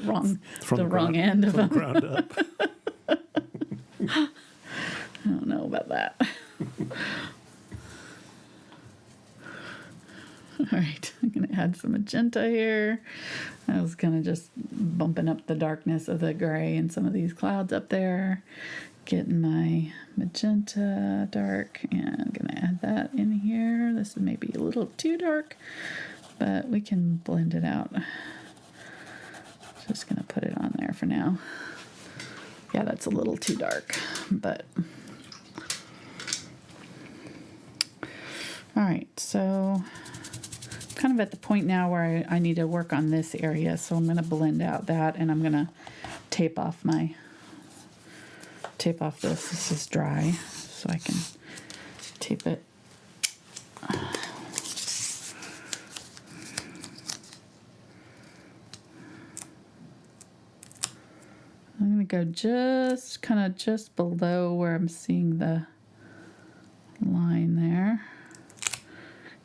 A: wrong end of them.
B: Ground up.
A: I don't know about that. All right, I'm going to add some magenta here. I was kind of just bumping up the darkness of the gray in some of these clouds up there. Getting my magenta dark, and I'm going to add that in here. This may be a little too dark, but we can blend it out. Just going to put it on there for now. Yeah, that's a little too dark, but... All right, so kind of at the point now where I need to work on this area, so I'm going to blend out that, and I'm going to tape off this. This is dry, so I can tape it go just kind of just below where I'm seeing the line there.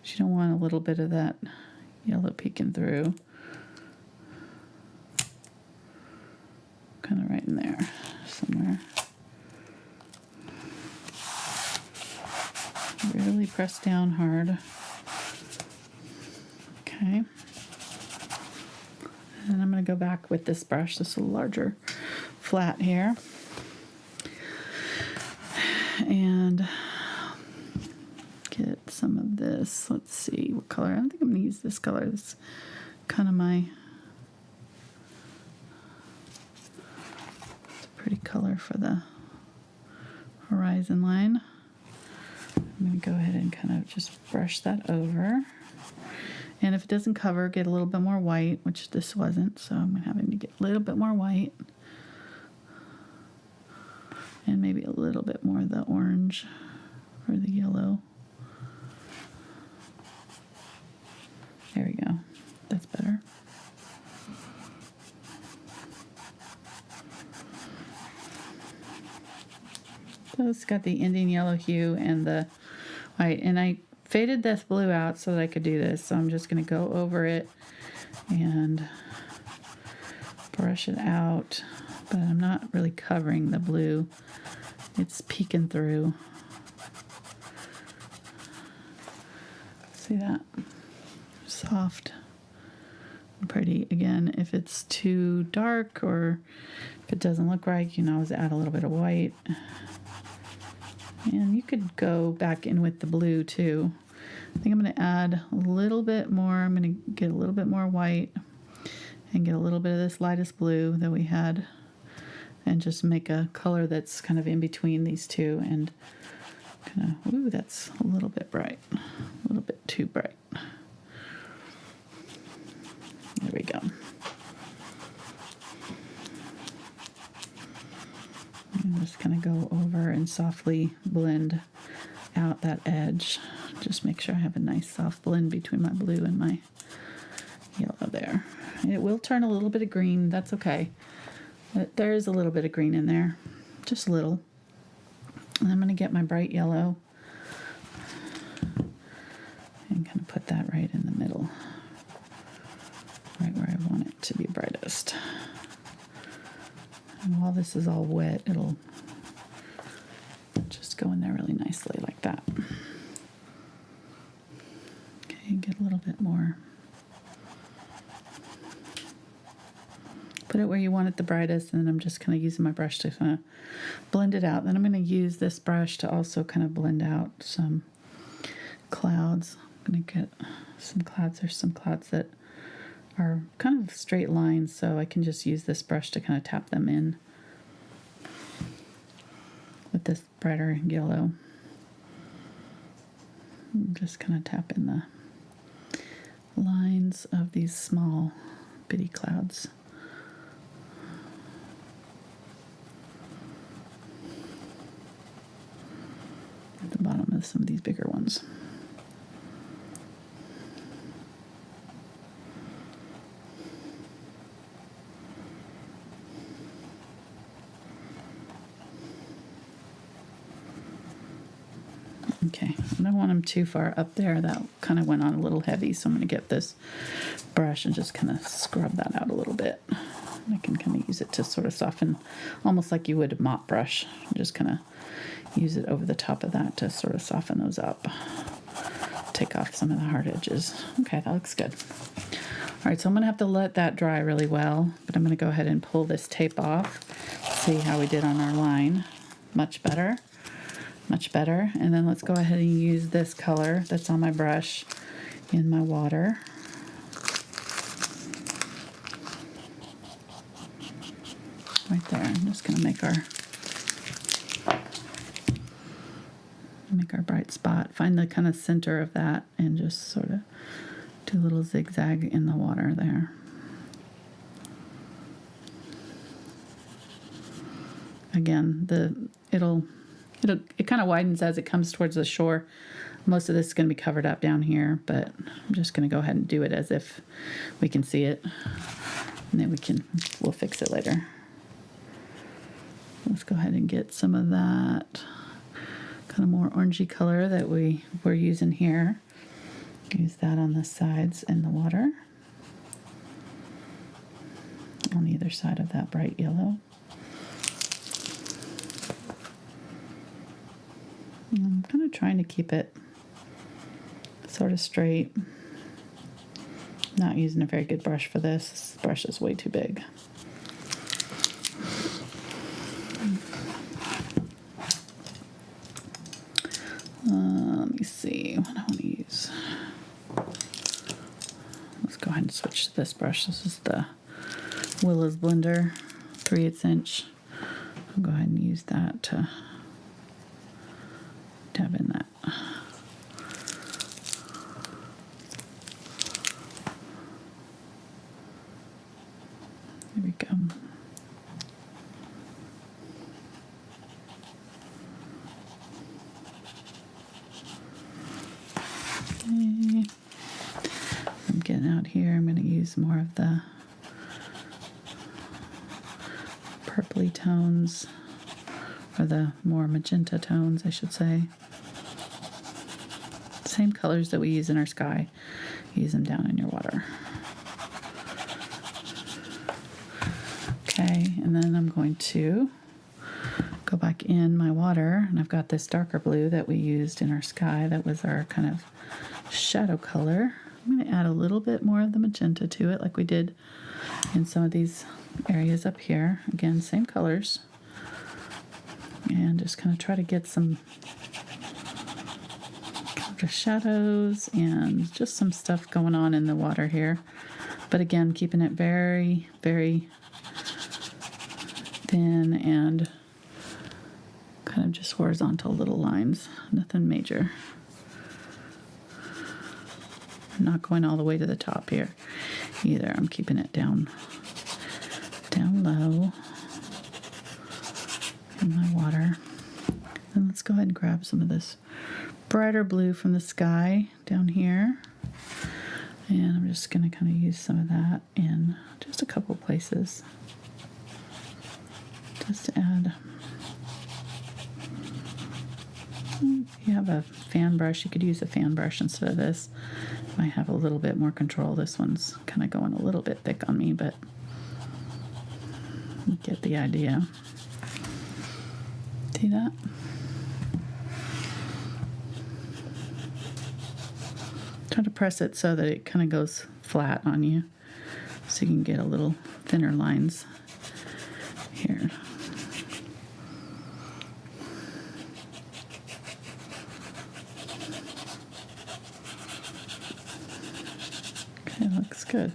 A: You don't want a little bit of that yellow peeking through. Kind of right in there somewhere. Really press down hard. Okay. And I'm going to go back with this brush. This is a larger flat here. And get some of this. Let's see what color. I don't think I'm going to use this color. It's kind of my pretty color for the horizon line. I'm going to go ahead and kind of just brush that over. And if it doesn't cover, get a little bit more white, which this wasn't, so I'm having to get a little bit more white. And maybe a little bit more of the orange or the yellow. There we go. That's better. So it's got the Indian yellow hue and the white. And I faded this blue out so that I could do this. So I'm just going to go over it and brush it out. But I'm not really covering the blue. It's peeking through. See that? Soft and pretty. Again, if it's too dark or if it doesn't look right, you can always add a little bit of white. And you could go back in with the blue too. I think I'm going to add a little bit more. I'm going to get a little bit more white and get a little bit of this lightest blue that we had and just make a color that's kind of in between these two and kind of, ooh, that's a little bit bright, a little bit too bright. There we go. I'm just going to go over and softly blend out that edge. Just make sure I have a nice soft blend between my blue and my yellow there. It will turn a little bit of green. That's okay. But there is a little bit of green in there. Just a little. And I'm going to get my bright yellow and kind of put that right in the middle. Right where I want it to be brightest. And while this is all wet, it'll just go in there really nicely like that. Okay, get a little bit more. Put it where you want it the brightest, and then I'm just kind of using my brush to kind of blend it out. Then I'm going to use this brush to also kind of blend out some clouds. I'm going to get some clouds. There's some clouds that are kind of straight lines, so I can just use this brush to kind of tap them in with this brighter yellow. Just kind of tap in the lines of these small bitty clouds. At the bottom of some of these bigger ones. Okay, I don't want them too far up there. That kind of went on a little heavy, so I'm going to get this brush and just kind of scrub that out a little bit. I can kind of use it to sort of soften, almost like you would a mop brush. Just kind of use it over the top of that to sort of soften those up. Take off some of the hard edges. Okay, that looks good. All right, so I'm going to have to let that dry really well, but I'm going to go ahead and pull this tape off. See how we did on our line. Much better. Much better. And then let's go ahead and use this color that's on my brush in my water. Right there. I'm just going to make our bright spot. Find the kind of center of that and just sort of do a little zigzag in the water there. Again, it kind of widens as it comes towards the shore. Most of this is going to be covered up down here, but I'm just going to go ahead and do it as if we can see it, and then we'll fix it later. Let's go ahead and get some of that kind of more orangey color that we're using here. Use that on the sides in the water. On either side of that bright yellow. And I'm kind of trying to keep it sort of straight. Not using a very good brush for this. This brush is way too big. Let me see what I want to use. Let's go ahead and switch to this brush. This is the Willow's Blender 3/8 inch. I'll go ahead and use that to dab in that. There we go. Okay. I'm getting out here. I'm going to use more of the purpley tones, or the more magenta tones, I should say. Same colors that we use in our sky. Use them down in your water. Okay, and then I'm going to go back in my water, and I've got this darker blue that we used in our sky. That was our kind of shadow color. I'm going to add a little bit more of the magenta to it, like we did in some of these areas up here. Again, same colors. And just kind of try to get some kind of shadows and just some stuff going on in the water here. But again, keeping it very, very thin and kind of just horizontal little lines. Nothing major. I'm not going all the way to the top here either. I'm keeping it down low in my water. And let's go ahead and grab some of this brighter blue from the sky down here. And I'm just going to kind of use some of that in just a couple places. Just to add. If you have a fan brush, you could use a fan brush instead of this. Might have a little bit more control. This one's kind of going a little bit thick on me, but you get the idea. See that? Try to press it so that it kind of goes flat on you, so you can get a little thinner lines here. Okay, looks good.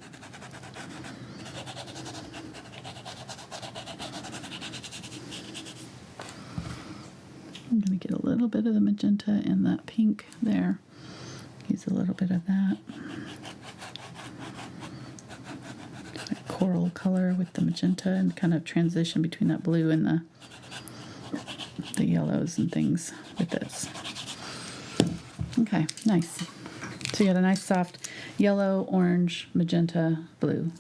A: I'm going to get a little bit of the magenta and that pink there. Use a little bit of that. That coral color with the magenta, and kind of transition between that blue and the yellows and things with this. Okay, nice. So you got a nice soft yellow, orange, magenta, blue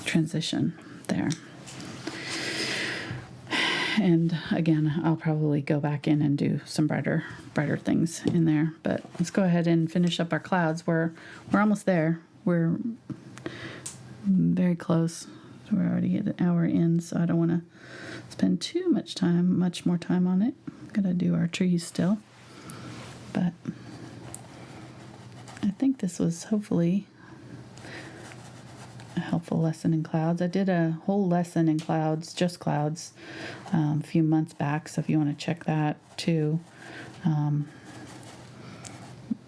A: transition there. And again, I'll probably go back in and do some brighter things in there. But let's go ahead and finish up our clouds. We're almost there. We're very close. We're already at an hour in, so I don't want to spend too much more time on it. Gotta do our trees still. But I think this was hopefully a helpful lesson in clouds. I did a whole lesson in clouds, just clouds, a few months back, so if you want to check that too.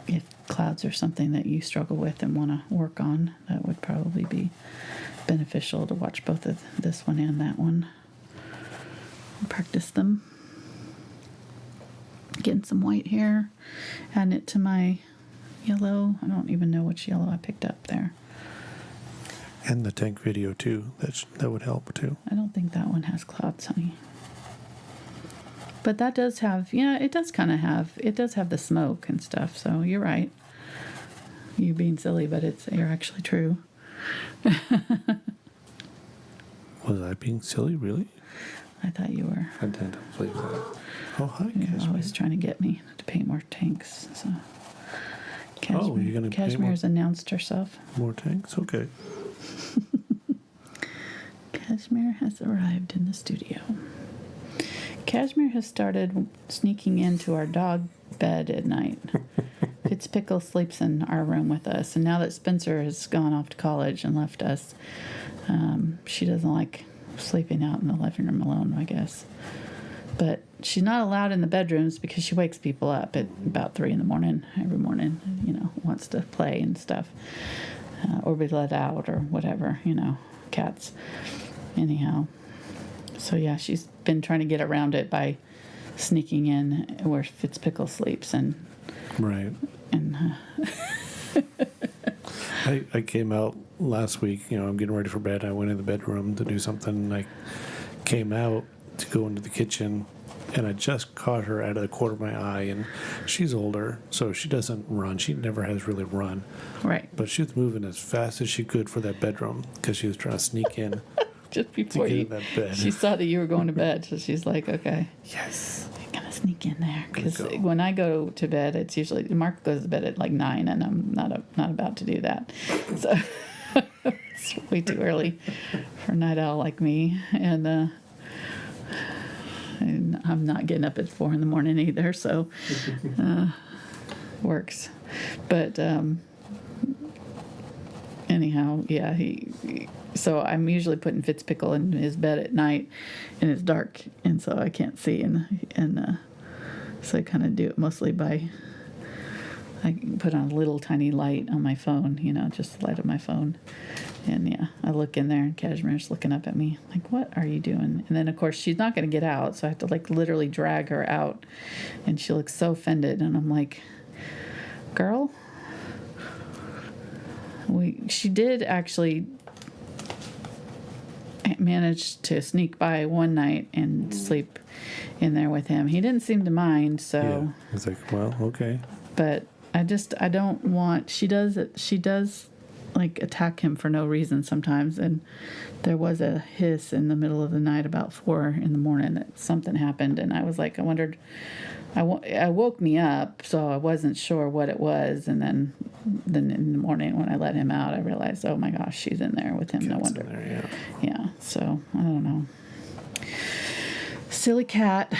A: If clouds are something that you struggle with and want to work on, that would probably be beneficial to watch both of this one and that one. Practice them. Getting some white here, adding it to my yellow. I don't even know which yellow I picked up there.
B: And the tank video too. That would help too.
A: I don't think that one has clouds, honey. But that does have, it does have the smoke and stuff. So you're right. You're being silly, but you're actually true.
B: Was I being silly, really?
A: I thought you were.
B: I tend to believe that. Oh, hi,
A: You're
B: Cashmere.
A: always trying to get me to paint more tanks. So.
B: Oh, you're gonna paint
A: Cashmere's announced herself.
B: more tanks? Okay.
A: Cashmere has arrived in the studio. Cashmere has started sneaking into our dog bed at night. Fitzpickle sleeps in our room with us, and now that Spencer has gone off to college and left us, she doesn't like sleeping out in the living room alone, I guess. But she's not allowed in the bedrooms because she wakes people up at about 3 in the morning every morning, wants to play and stuff, or be let out or whatever, cats. Anyhow, so yeah, she's been trying to get around it by sneaking in where Fitzpickle sleeps
B: Right. I came out last week, I'm getting ready for bed. I went in the bedroom to do something, and I came out to go into the kitchen, and I just caught her out of the corner of my eye, and she's older, so she doesn't run. She never has really run.
A: Right.
B: But she was moving as fast as she could for that bedroom because she was trying to sneak in
A: Just
B: to
A: before
B: get in that bed.
A: she saw that you were going to bed, so she's like, okay.
B: Yes.
A: I'm gonna sneak in there because
B: Go.
A: when I go to bed, it's usually Mark goes to bed at like 9, and I'm not about to do that. So it's way too early for a night owl like me, and I'm not getting up at 4 in the morning either. So works, but anyhow, yeah, so I'm usually putting Fitzpickle in his bed at night, and it's dark, and so I can't see, and so I kind of do it mostly by I put on a little tiny light on my phone, just the light of my phone, and yeah, I look in there, and Cashmere's looking up at me like, "What are you doing?" And then of course she's not going to get out, so I have to like literally drag her out, and she looks so offended, and I'm like, "Girl." She did actually manage to sneak by one night and sleep in there with him. He didn't seem to mind, so.
B: Yeah. It's like, well, okay.
A: But I don't want. She does like attack him for no reason sometimes, and there was a hiss in the middle of the night about 4 in the morning that something happened, and I was like, I wondered. I woke me up, so I wasn't sure what it was, and then in the morning when I let him out, I realized, oh my gosh, she's in there with him.
B: Cat's
A: no wonder.
B: in there,
A: Yeah. So I don't know. Silly cat.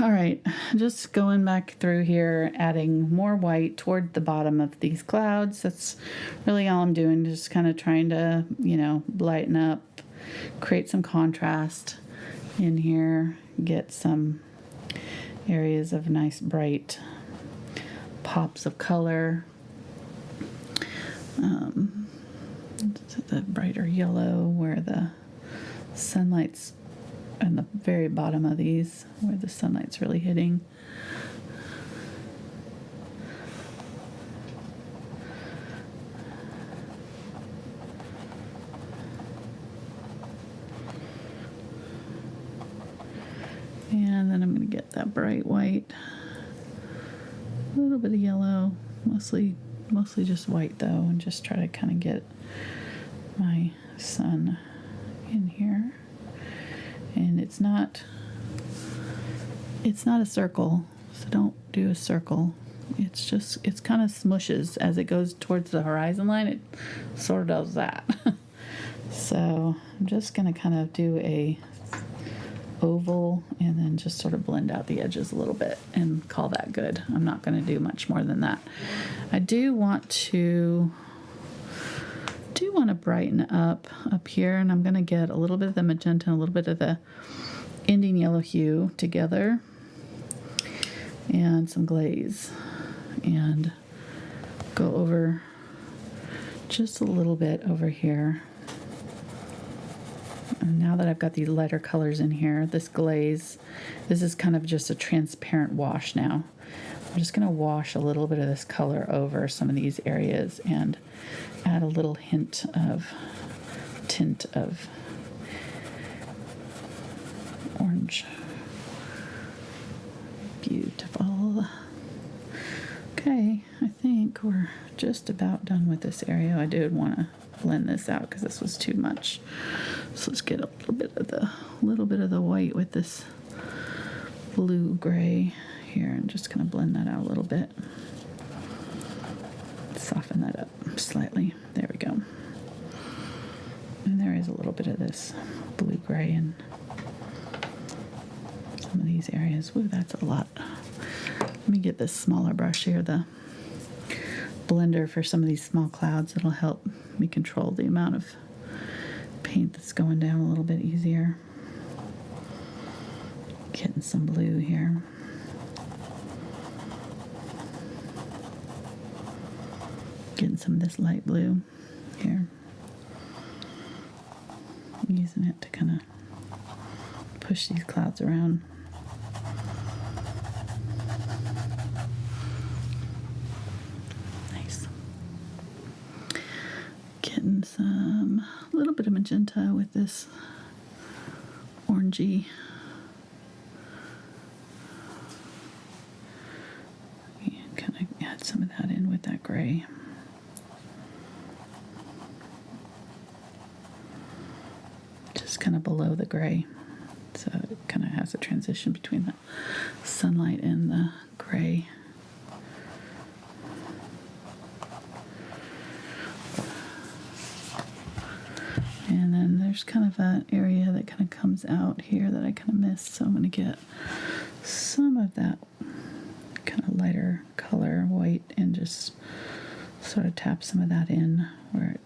A: All right, just going back through here, adding more white toward the bottom of these clouds. That's really all I'm doing, just kind of trying to, lighten up, create some contrast in here, get some areas of nice bright pops of color. The brighter yellow where the sunlight's in the very bottom of these, where the sunlight's really hitting. And then I'm going to get that bright white, a little bit of yellow, mostly just white though, and just try to kind of get my sun in here. And it's not a circle, so don't do a circle. It's kind of smushes as it goes towards the horizon line. It sort of does that. So I'm just going to kind of do a oval and then just sort of blend out the edges a little bit and call that good. I'm not going to do much more than that. I do want to brighten up here, and I'm going to get a little bit of the magenta and a little bit of the Indian Yellow Hue together and some glaze, and go over just a little bit over here. And now that I've got these lighter colors in here, this glaze, this is kind of just a transparent wash now. I'm just going to wash a little bit of this color over some of these areas and add a little tint of orange. Beautiful. Okay, I think we're just about done with this area. I did want to blend this out because this was too much. So let's get a little bit of the white with this blue gray here, and just kind of blend that out a little bit. Soften that up slightly. There we go. And there is a little bit of this blue gray in some of these areas. Ooh, that's a lot. Let me get this smaller brush here, the blender for some of these small clouds. It'll help me control the amount of paint that's going down a little bit easier. Getting some blue here. Getting some of this light blue here. Using it to kind of push these clouds around. Nice. Getting some, a little bit of magenta with this orangey. And kind of add some of that in with that gray. Kind of below the gray, so it kind of has a transition between the sunlight and the gray. And then there's kind of an area that kind of comes out here that I kind of missed, so I'm going to get some of that kind of lighter color white and just sort of tap some of that in where it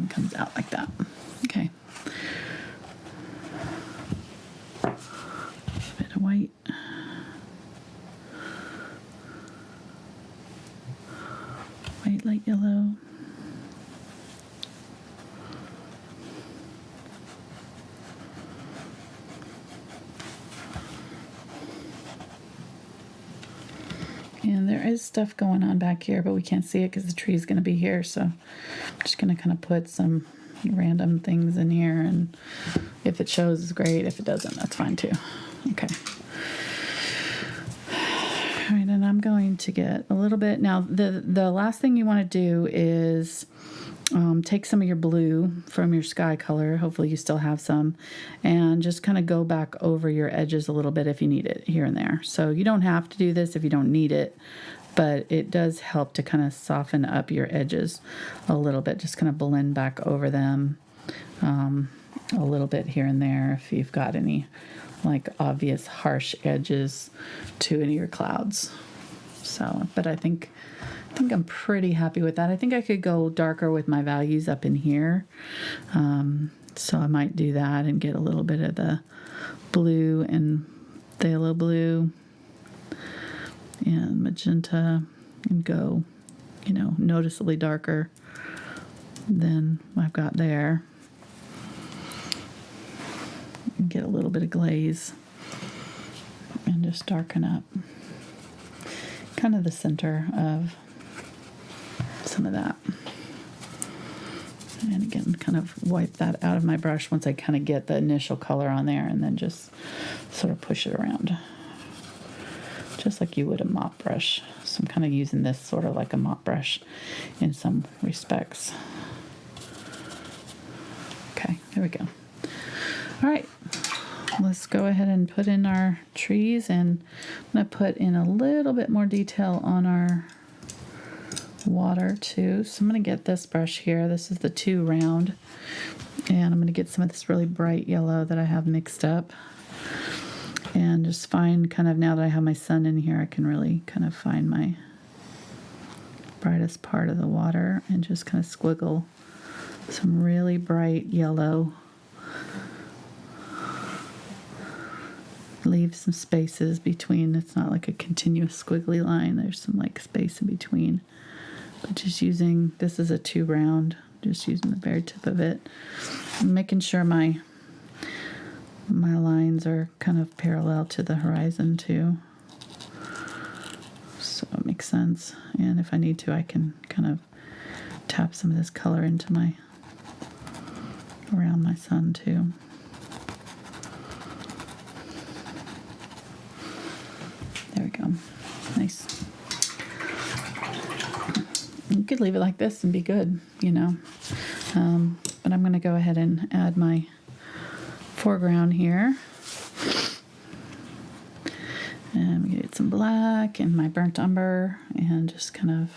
A: comes out like that. Okay. A bit of white. White, light yellow. And there is stuff going on back here, but we can't see it because the tree is going to be here. So I'm just going to kind of put some random things in here. And if it shows, it's great. If it doesn't, that's fine too. Okay. All right, and I'm going to get a little bit. Now, the last thing you want to do is take some of your blue from your sky color. Hopefully you still have some. And just kind of go back over your edges a little bit if you need it here and there. So you don't have to do this if you don't need it. But it does help to kind of soften up your edges a little bit. Just kind of blend back over them a little bit here and there if you've got any like obvious harsh edges to any of your clouds. So, but I think I'm pretty happy with that. I think I could go darker with my values up in here. So I might do that and get a little bit of the blue and phthalo blue and magenta and go, noticeably darker than I've got there. And get a little bit of glaze and just darken up kind of the center of some of that. And again, kind of wipe that out of my brush once I kind of get the initial color on there, and then just sort of push it around. Just like you would a mop brush. So I'm kind of using this sort of like a mop brush in some respects. Okay, there we go. All right, let's go ahead and put in our trees, and I'm going to put in a little bit more detail on our water too. So I'm going to get this brush here. This is the 2 round, and I'm going to get some of this really bright yellow that I have mixed up, and just find kind of, now that I have my sun in here, I can really kind of find my brightest part of the water and just kind of squiggle some really bright yellow. Leave some spaces between. It's not like a continuous squiggly line. There's some like space in between. But just using, this is a 2 round, just using the very tip of it. I'm making sure my lines are kind of parallel to the horizon too. So it makes sense. And if I need to, I can kind of tap some of this color into around my sun too. There we go. Nice. You could leave it like this and be good, you know. But I'm going to go ahead and add my foreground here. And we get some black and my burnt umber and just kind of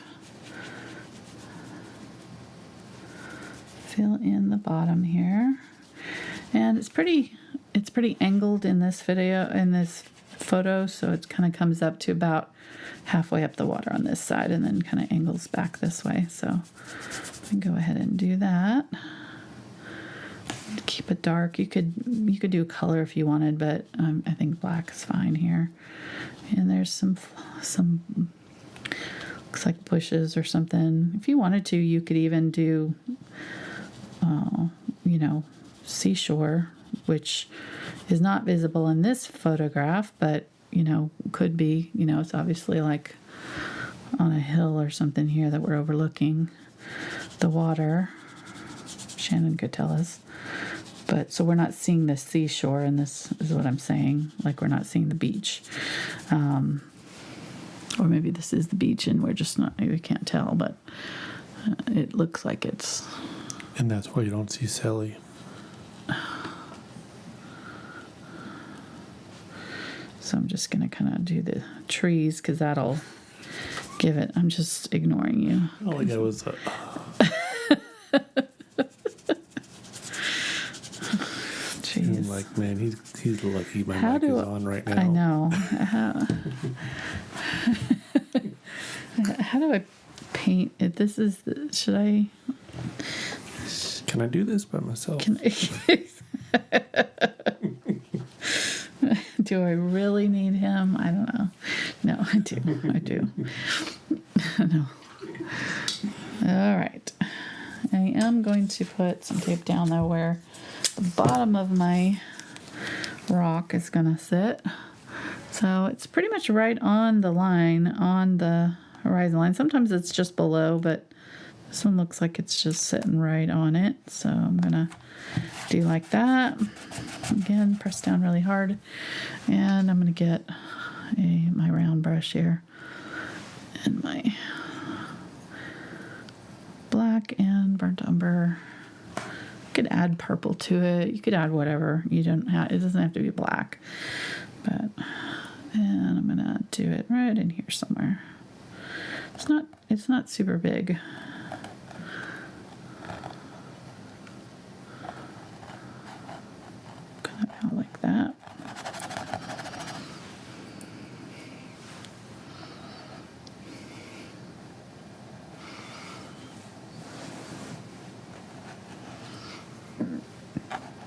A: fill in the bottom here. And it's pretty angled in this photo, so it kind of comes up to about halfway up the water on this side and then kind of angles back this way. So I can go ahead and do that. Keep it dark. You could do color if you wanted, but I think black is fine here. And there's some looks like bushes or something. If you wanted to, you could even do you know, seashore, which is not visible in this photograph, but you know, could be. You know, it's obviously like on a hill or something here that we're overlooking the water. Shannon could tell us. But so we're not seeing the seashore, and this is what I'm saying. Like, we're not seeing the beach. Or maybe this is the beach and we're just not, we can't tell, but it looks like it's.
B: And that's why you don't see Sally.
A: So I'm just going to kind of do the trees because that'll give it. I'm just ignoring you.
B: All I got was
A: Jeez.
B: like, man, he's lucky my
A: How
B: mic
A: do
B: is on right now.
A: I know. How do I paint it? This is should I?
B: Can I do this by myself?
A: Do I really need him? I don't know. No, I do. No. All right. I am going to put some tape down though where the bottom of my rock is going to sit. So it's pretty much right on the line, on the horizon line. Sometimes it's just below, but this one looks like it's just sitting right on it. So I'm going to do like that. Again, press down really hard. And I'm going to get my round brush here and my black and burnt umber. You could add purple to it. You could add whatever. You don't have, it doesn't have to be black. But and I'm gonna do it right in here somewhere. It's not super big. Kind of out like that.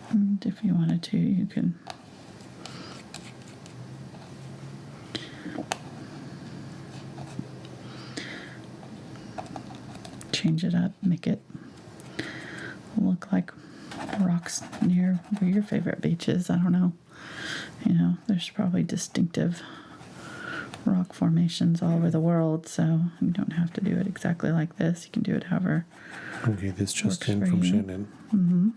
A: And if you wanted to, you can change it up, make it look like rocks near where your favorite beach is. I don't know. You know, there's probably distinctive rock formations all over the world, so you don't have to do it exactly like this. You can do it however.
B: Okay, this just in from Shannon.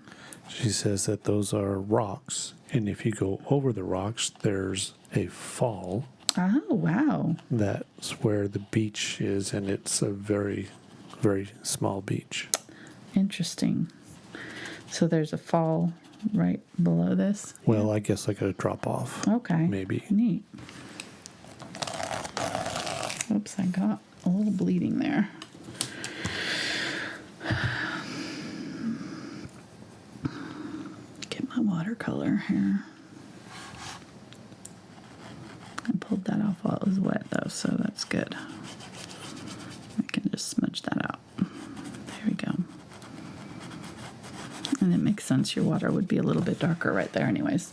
B: She says that those are rocks, and if you go over the rocks, there's a fall.
A: Oh, wow.
B: That's where the beach is, and it's a very, very small beach.
A: Interesting. So there's a fall right below this?
B: Well, I guess like a drop off.
A: Okay.
B: Maybe.
A: Neat. Oops, I got a little bleeding there. Get my watercolor here. I pulled that off while it was wet though, so that's good. I can just smudge that out. There we go. And it makes sense your water would be a little bit darker right there anyways.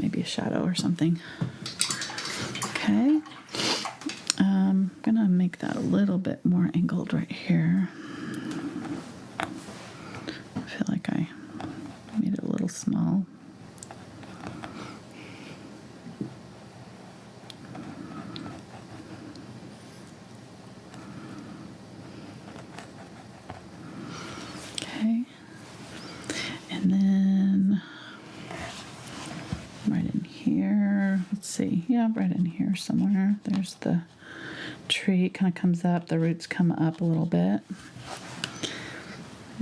A: Maybe a shadow or something. Okay. I'm gonna make that a little bit more angled right here. I feel like I made it a little small. Okay. And then right in here, let's see. Yeah, right in here somewhere. There's the tree. It kind of comes up. The roots come up a little bit.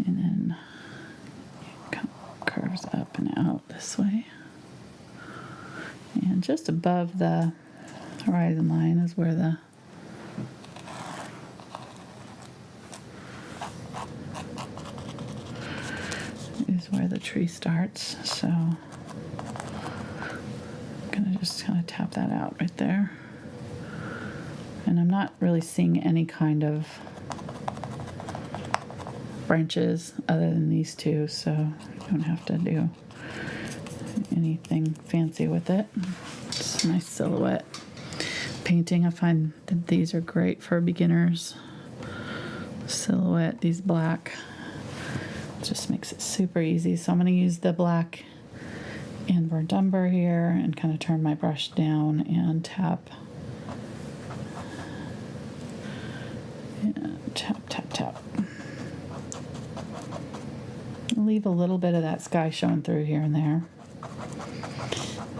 A: And then it curves up and out this way. And just above the horizon line is where the tree starts. So I'm gonna just kind of tap that out right there. And I'm not really seeing any kind of branches other than these two, so I don't have to do anything fancy with it. It's a nice silhouette painting. I find that these are great for beginners. Silhouette, these black, just makes it super easy. So I'm going to use the black and burnt umber here and kind of turn my brush down and tap. And tap, tap, tap. Leave a little bit of that sky showing through here and there.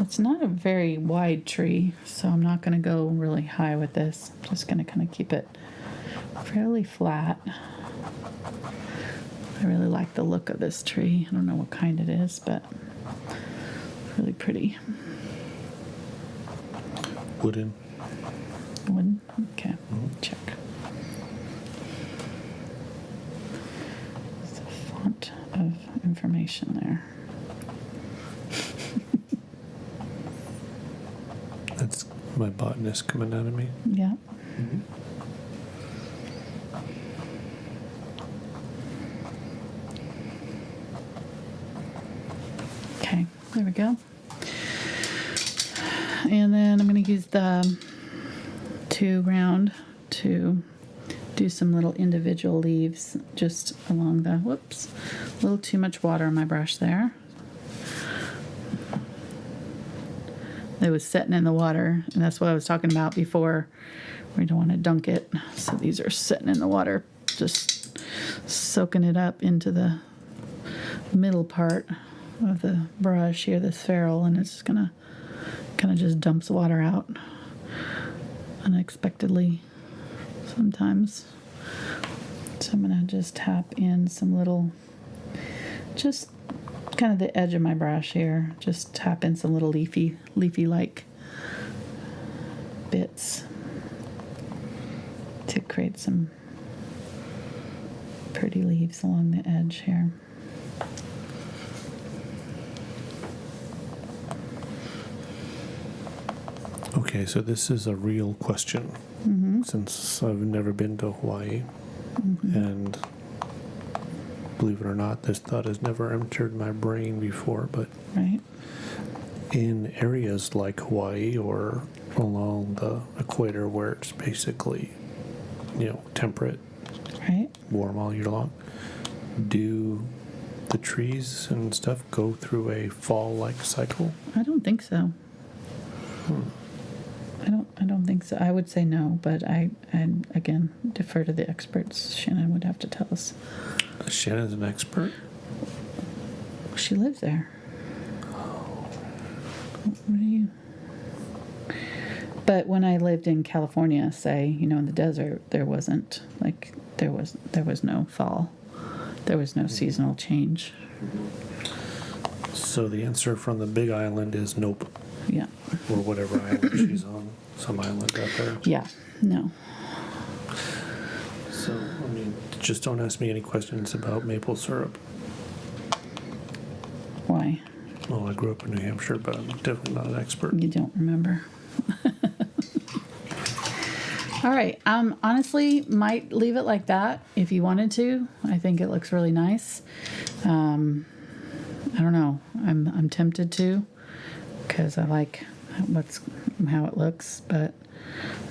A: It's not a very wide tree, so I'm not going to go really high with this. I'm just going to kind of keep it fairly flat. I really like the look of this tree. I don't know what kind it is, but really pretty.
B: Wooden.
A: Wooden? Okay, check. There's a font of information there.
B: That's my botanist coming out of me.
A: Yeah.
B: Mm-hmm.
A: Okay, there we go. And then I'm going to use the 2 round to do some little individual leaves just along the, whoops, a little too much water on my brush there. It was sitting in the water, and that's what I was talking about before. We don't want to dunk it. So these are sitting in the water, just soaking it up into the middle part of the brush here, this ferrule, and it's just gonna kind of just dumps water out unexpectedly sometimes. So I'm gonna just tap in some little, just kind of the edge of my brush here, just tap in some little leafy like bits to create some pretty leaves along the edge here.
B: Okay, so this is a real question, since I've never been to Hawaii, and believe it or not, this thought has never entered my brain before, but
A: Right.
B: in areas like Hawaii or along the equator where it's basically, temperate,
A: Right.
B: warm all year long, do the trees and stuff go through a fall-like cycle?
A: I don't think so. I don't think so. I would say no, but I again defer to the experts. Shannon would have to tell us.
B: Shannon's an expert.
A: She lives there. What do you? But when I lived in California, say, in the desert, there was no fall. There was no seasonal change.
B: So the answer from the Big Island is nope.
A: Yeah.
B: Or whatever island she's on. Some island out there.
A: Yeah. No.
B: So, just don't ask me any questions about maple syrup.
A: Why?
B: Well, I grew up in New Hampshire, but I'm definitely not an expert.
A: You don't remember. All right. Honestly, might leave it like that if you wanted to. I think it looks really nice. I don't know. I'm tempted to, because I like how it looks, but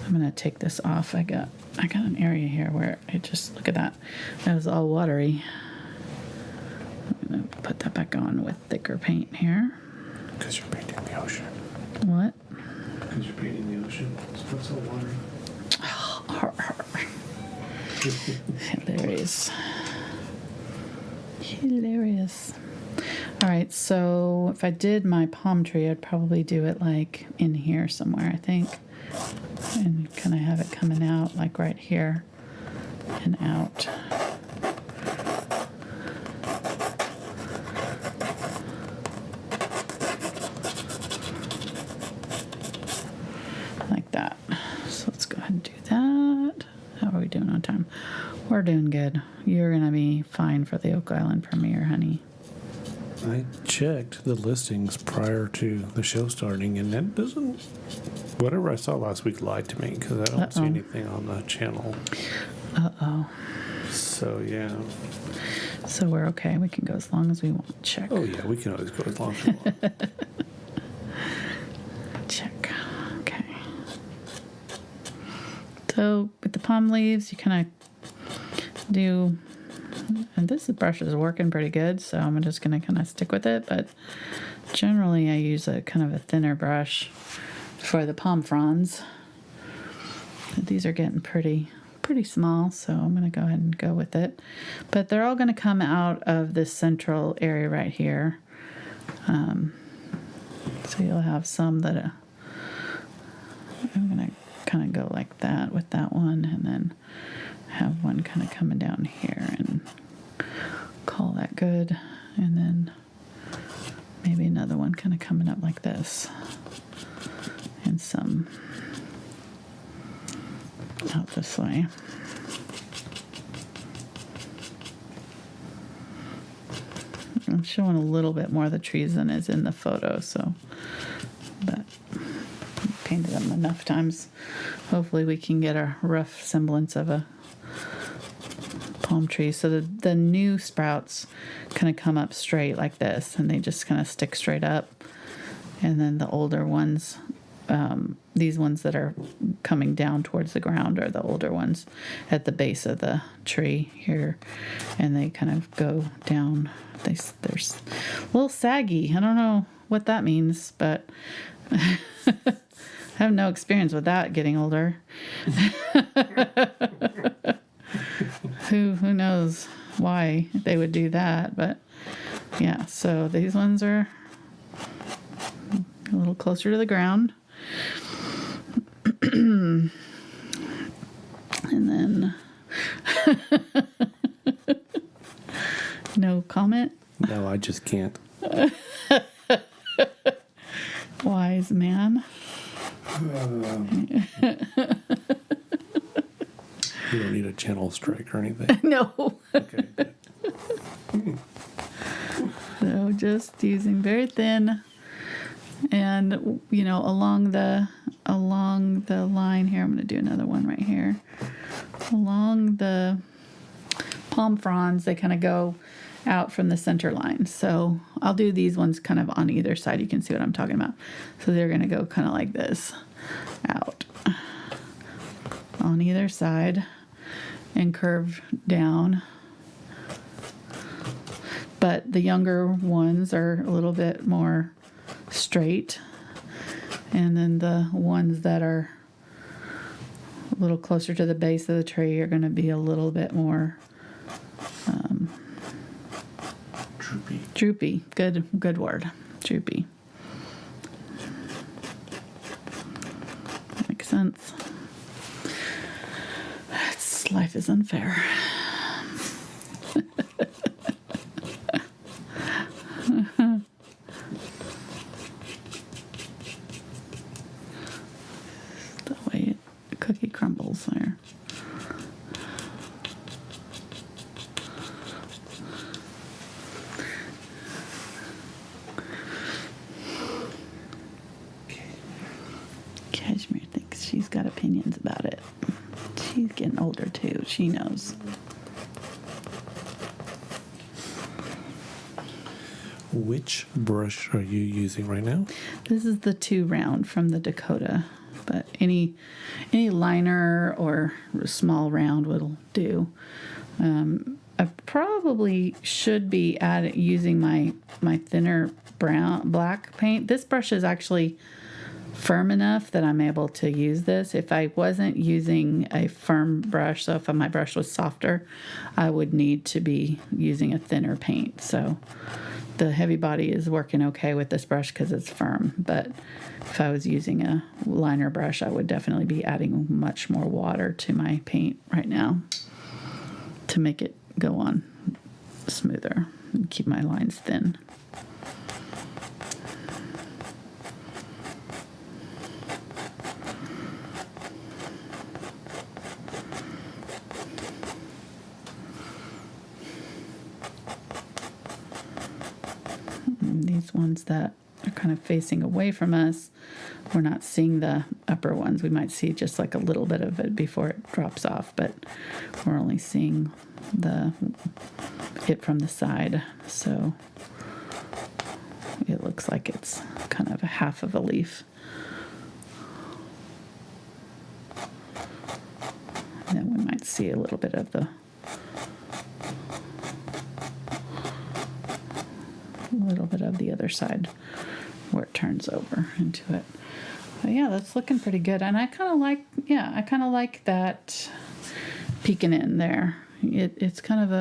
A: I'm gonna take this off. I got an area here where it just, look at that. That was all watery. I'm gonna put that back on with thicker paint here.
B: Because you're painting the ocean.
A: What?
B: Because you're painting the ocean. So it's all watery.
A: Hilarious. Hilarious. All right, so if I did my palm tree, I'd probably do it like in here somewhere, I think. And kind of have it coming out like right here and out. Like that. So let's go ahead and do that. How are we doing on time? We're doing good. You're going to be fine for the Oak Island premiere, honey.
B: I checked the listings prior to the show starting, and that doesn't. Whatever I saw last week lied to me because I don't see anything on the channel.
A: Uh-oh.
B: So, yeah.
A: So we're okay. We can go as long as we want. Check.
B: Oh, yeah, we can always go as long as we want.
A: Check. Okay. So with the palm leaves, you kind of do, and this brush is working pretty good, so I'm just going to kind of stick with it, but generally I use a kind of a thinner brush for the palm fronds. These are getting pretty small, so I'm going to go ahead and go with it. But they're all going to come out of this central area right here. So you'll have some that I'm going to kind of go like that with that one, and then have one kind of coming down here and call that good. And then maybe another one kind of coming up like this. And some out this way. I'm showing a little bit more of the trees than is in the photo, so, but I've painted them enough times. Hopefully we can get a rough semblance of a palm tree. So the new sprouts kind of come up straight like this, and they just kind of stick straight up. And then the older ones, these ones that are coming down towards the ground are the older ones at the base of the tree here, and they kind of go down. They're a little saggy. I don't know what that means, but I have no experience with that getting older. Who knows why they would do that, but yeah, so these ones are a little closer to the ground. And then no comment?
B: No, I just can't.
A: Wise man.
B: You don't need a channel strike or anything.
A: No.
B: Okay.
A: So just using very thin, and along the line here, I'm going to do another one right here. Along the palm fronds, they kind of go out from the center line. So I'll do these ones kind of on either side. You can see what I'm talking about. So they're going to go kind of like this out on either side and curve down. But the younger ones are a little bit more straight. And then the ones that are a little closer to the base of the tree are going to be a little bit more
B: Droopy.
A: droopy. Good word. Droopy. Makes sense. Life is unfair. The way the cookie crumbles there. Cashmere thinks she's got opinions about it. She's getting older too. She knows.
B: Which brush are you using right now?
A: This is the 2 round from the Dakota, but any liner or small round will do. I probably should be using my thinner black paint. This brush is actually firm enough that I'm able to use this. If I wasn't using a firm brush, so if my brush was softer, I would need to be using a thinner paint. So the heavy body is working okay with this brush because it's firm. But if I was using a liner brush, I would definitely be adding much more water to my paint right now to make it go on smoother and keep my lines thin. These ones that are kind of facing away from us, we're not seeing the upper ones. We might see just like a little bit of it before it drops off, but we're only seeing it from the side. So it looks like it's kind of a half of a leaf. And then we might see a little bit of the other side where it turns over into it. But yeah, that's looking pretty good. And I kind of like that peeking in there. It's kind of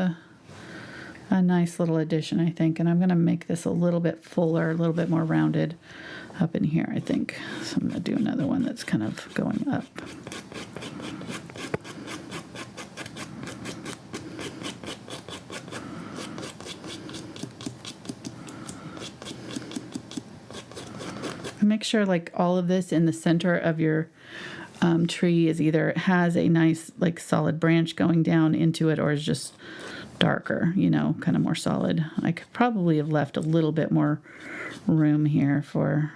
A: a nice little addition, I think. And I'm going to make this a little bit fuller, a little bit more rounded up in here, I think. So I'm going to do another one that's kind of going up. Make sure like all of this in the center of your tree is either has a nice like solid branch going down into it or is just darker, kind of more solid. I could probably have left a little bit more room here for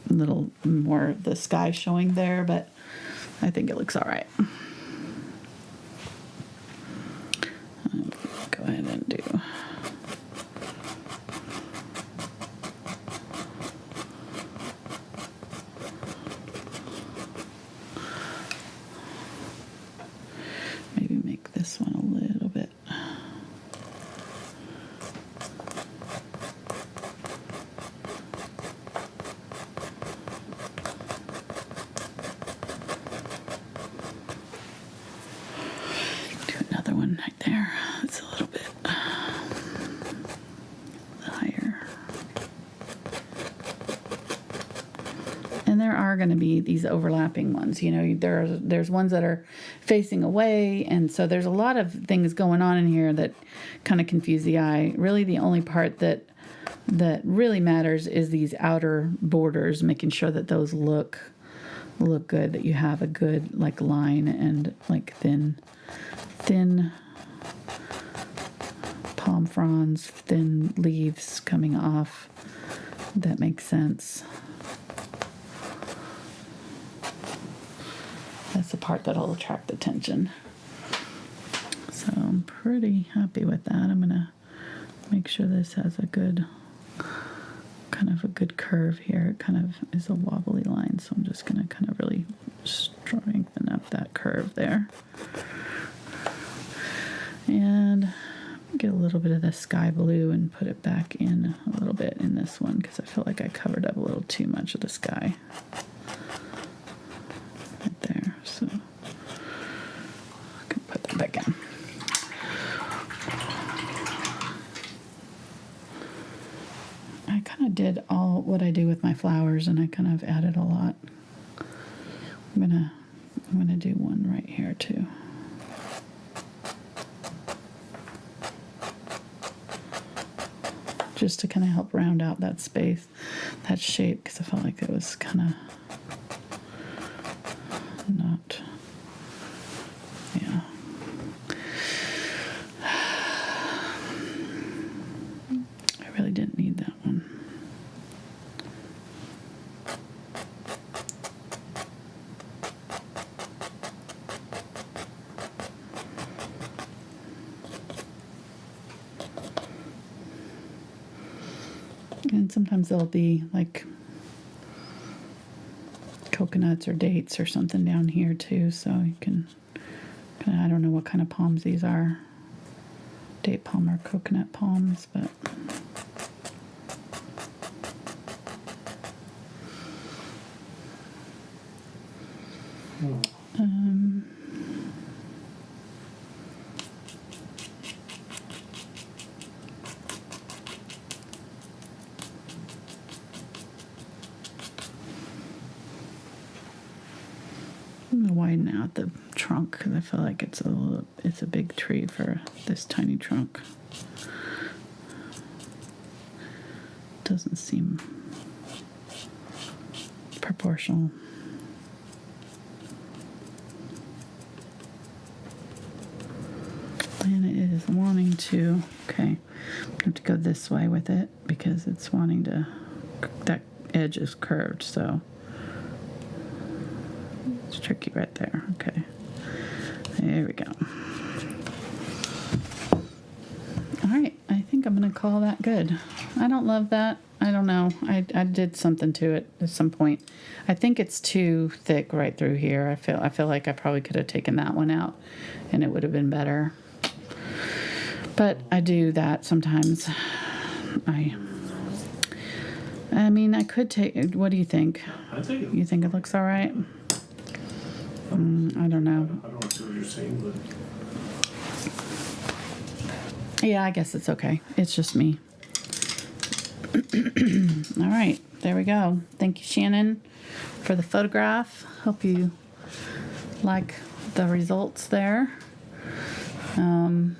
A: a little more of the sky showing there, but I think it looks all right. Go ahead and do this one a little bit. Do another one right there. It's a little bit higher. And there are going to be these overlapping ones. There's ones that are facing away, and so there's a lot of things going on in here that kind of confuse the eye. Really, the only part that really matters is these outer borders, making sure that those look good, that you have a good like line and like thin palm fronds, thin leaves coming off. That makes sense. That's the part that'll attract attention. So I'm pretty happy with that. I'm gonna make sure this has a good curve here. It kind of is a wobbly line, so I'm just gonna kind of really strengthen up that curve there. And get a little bit of the sky blue and put it back in a little bit in this one because I feel like I covered up a little too much of the sky. Right there, so I can put that back in. I kind of did all what I do with my flowers, and I kind of added a lot. I'm gonna do one right here too. Just to kind of help round out that space, that shape, because I felt like it was kind of not, yeah. I really didn't need that one. And sometimes there'll be like coconuts or dates or something down here too, so you can I don't know what kind of palms these are, date palm or coconut palms, but I'm gonna widen out the trunk because I feel like it's a big tree for this tiny trunk. Doesn't seem proportional. And it is wanting to, okay, I have to go this way with it because it's wanting to, that edge is curved, so it's tricky right there. Okay, there we go. All right, I think I'm gonna call that good. I don't love that. I don't know. I did something to it at some point. I think it's too thick right through here. I feel like I probably could have taken that one out and it would have been better. But I do that sometimes. I mean, I could take. What do you think? You think it looks all right? I don't know.
B: I don't see what you're saying, but
A: Yeah, I guess it's okay. It's just me. All right, there we go. Thank you, Shannon, for the photograph. Hope you like the results there.
B: yeah.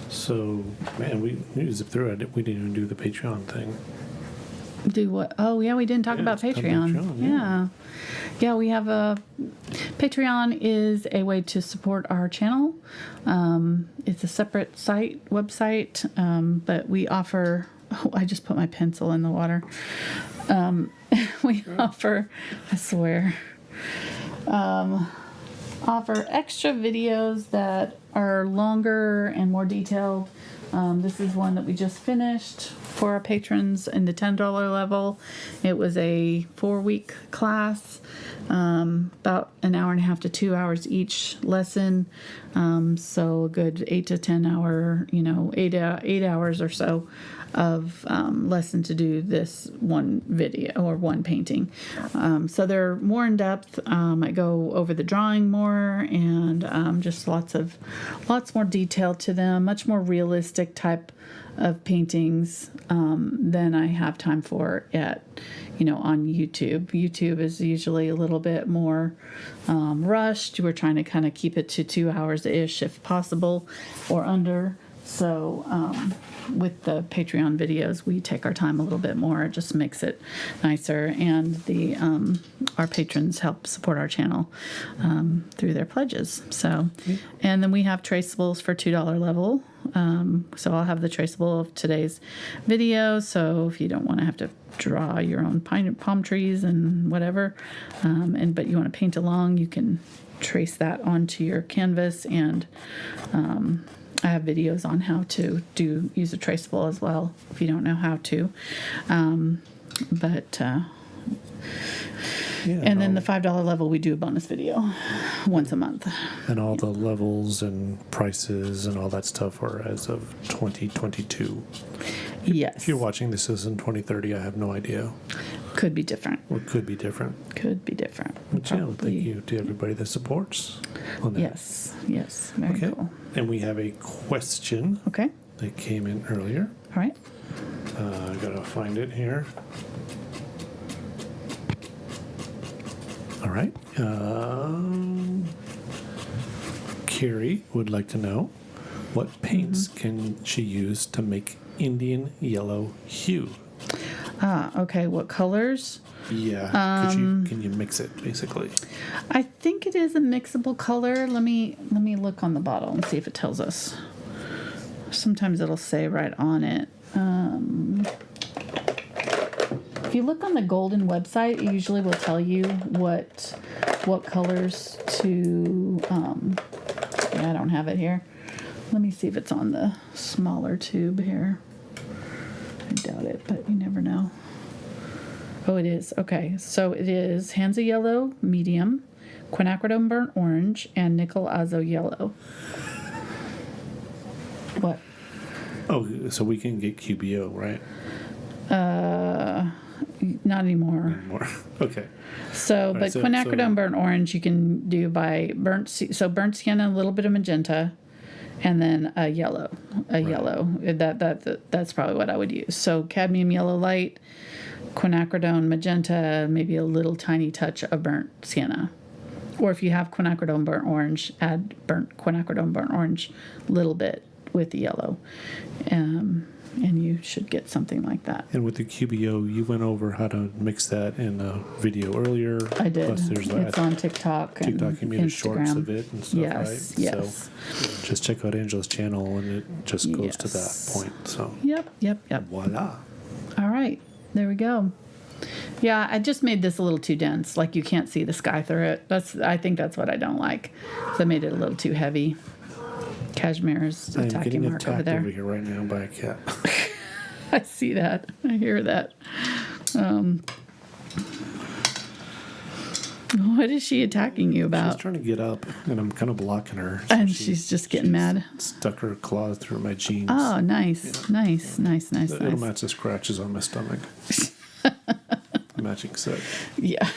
B: So, man, we zipped through it. We didn't even do the Patreon thing.
A: Do what? Oh, yeah, we didn't talk about
B: let's talk about
A: Patreon.
B: Patreon,
A: Yeah. Yeah, we have a Patreon is a way to support our channel. It's a separate website, but we offer, oh, I just put my pencil in the water. We offer, I swear, offer extra videos that are longer and more detailed. This is one that we just finished for our patrons in the $10 level. It was a 4-week class, about an hour and a half to 2 hours each lesson. So a good 8 to 10 hour, 8 hours or so of lesson to do this one video or one painting. So they're more in depth. I go over the drawing more and just lots more detail to them, much more realistic type of paintings than I have time for on YouTube. YouTube is usually a little bit more rushed. We're trying to kind of keep it to 2 hours-ish if possible or under. So with the Patreon videos, we take our time a little bit more. It just makes it nicer. And the our patrons help support our channel through their pledges. So, and then we have traceables for $2 level. So I'll have the traceable of today's video. So if you don't want to have to draw your own palm trees and whatever, but you want to paint along, you can trace that onto your canvas. And I have videos on how to use a traceable as well if you don't know how to. And then the $5 level, we do a bonus video once a month.
B: And all the levels and prices and all that stuff are as of 2022.
A: Yes.
B: If you're watching this in 2030, I have no idea.
A: Could be different.
B: Or could be different.
A: Could be different.
B: But yeah, thank you to everybody that supports on that.
A: Yes. Very cool.
B: And we have a question
A: Okay.
B: that came in earlier.
A: All right.
B: I gotta find it here. All right. Carrie would like to know what paints can she use to make Indian Yellow Hue?
A: Okay. What colors?
B: Yeah. Can you mix it basically?
A: I think it is a mixable color. Let me look on the bottle and see if it tells us. Sometimes it'll say right on it. If you look on the Golden website, it usually will tell you what colors to. I don't have it here. Let me see if it's on the smaller tube here. I doubt it, but you never know. Oh, it is. Okay, so it is Hansa Yellow Medium, Quinacridone Burnt Orange, and Nickel Azo Yellow. What?
B: Oh, so we can get QBO, right?
A: Not anymore.
B: Okay.
A: So, but Quinacridone Burnt Orange you can do by burnt sienna, a little bit of magenta, and then a yellow. Yellow. That's probably what I would use. So cadmium yellow light, Quinacridone Magenta, maybe a little tiny touch of burnt sienna. Or if you have quinacridone burnt orange, add quinacridone burnt orange a little bit with the yellow. And you should get something like that.
B: And with the QBO, you went over how to mix that in a video earlier.
A: I did.
B: Plus there's
A: It's on TikTok and
B: TikTok, you made a shorts of it and stuff,
A: Yes,
B: right?
A: yes.
B: So just check out Angela's channel and it just goes to that
A: Yes.
B: point. So
A: Yep.
B: voila.
A: All right, there we go. Yeah, I just made this a little too dense. Like you can't see the sky through it. I think that's what I don't like. So I made it a little too heavy. Cashmere's
B: I'm
A: attacking
B: getting
A: mark over
B: attacked
A: there.
B: over here right now by a cat.
A: I see that. I hear that. What is she attacking you
B: She's
A: about?
B: trying to get up and I'm kind of blocking her. So
A: And she's just getting mad.
B: Stuck her claws through my jeans.
A: Oh, nice. Nice.
B: It'll match the scratches on my stomach. Matching set.
A: Yeah.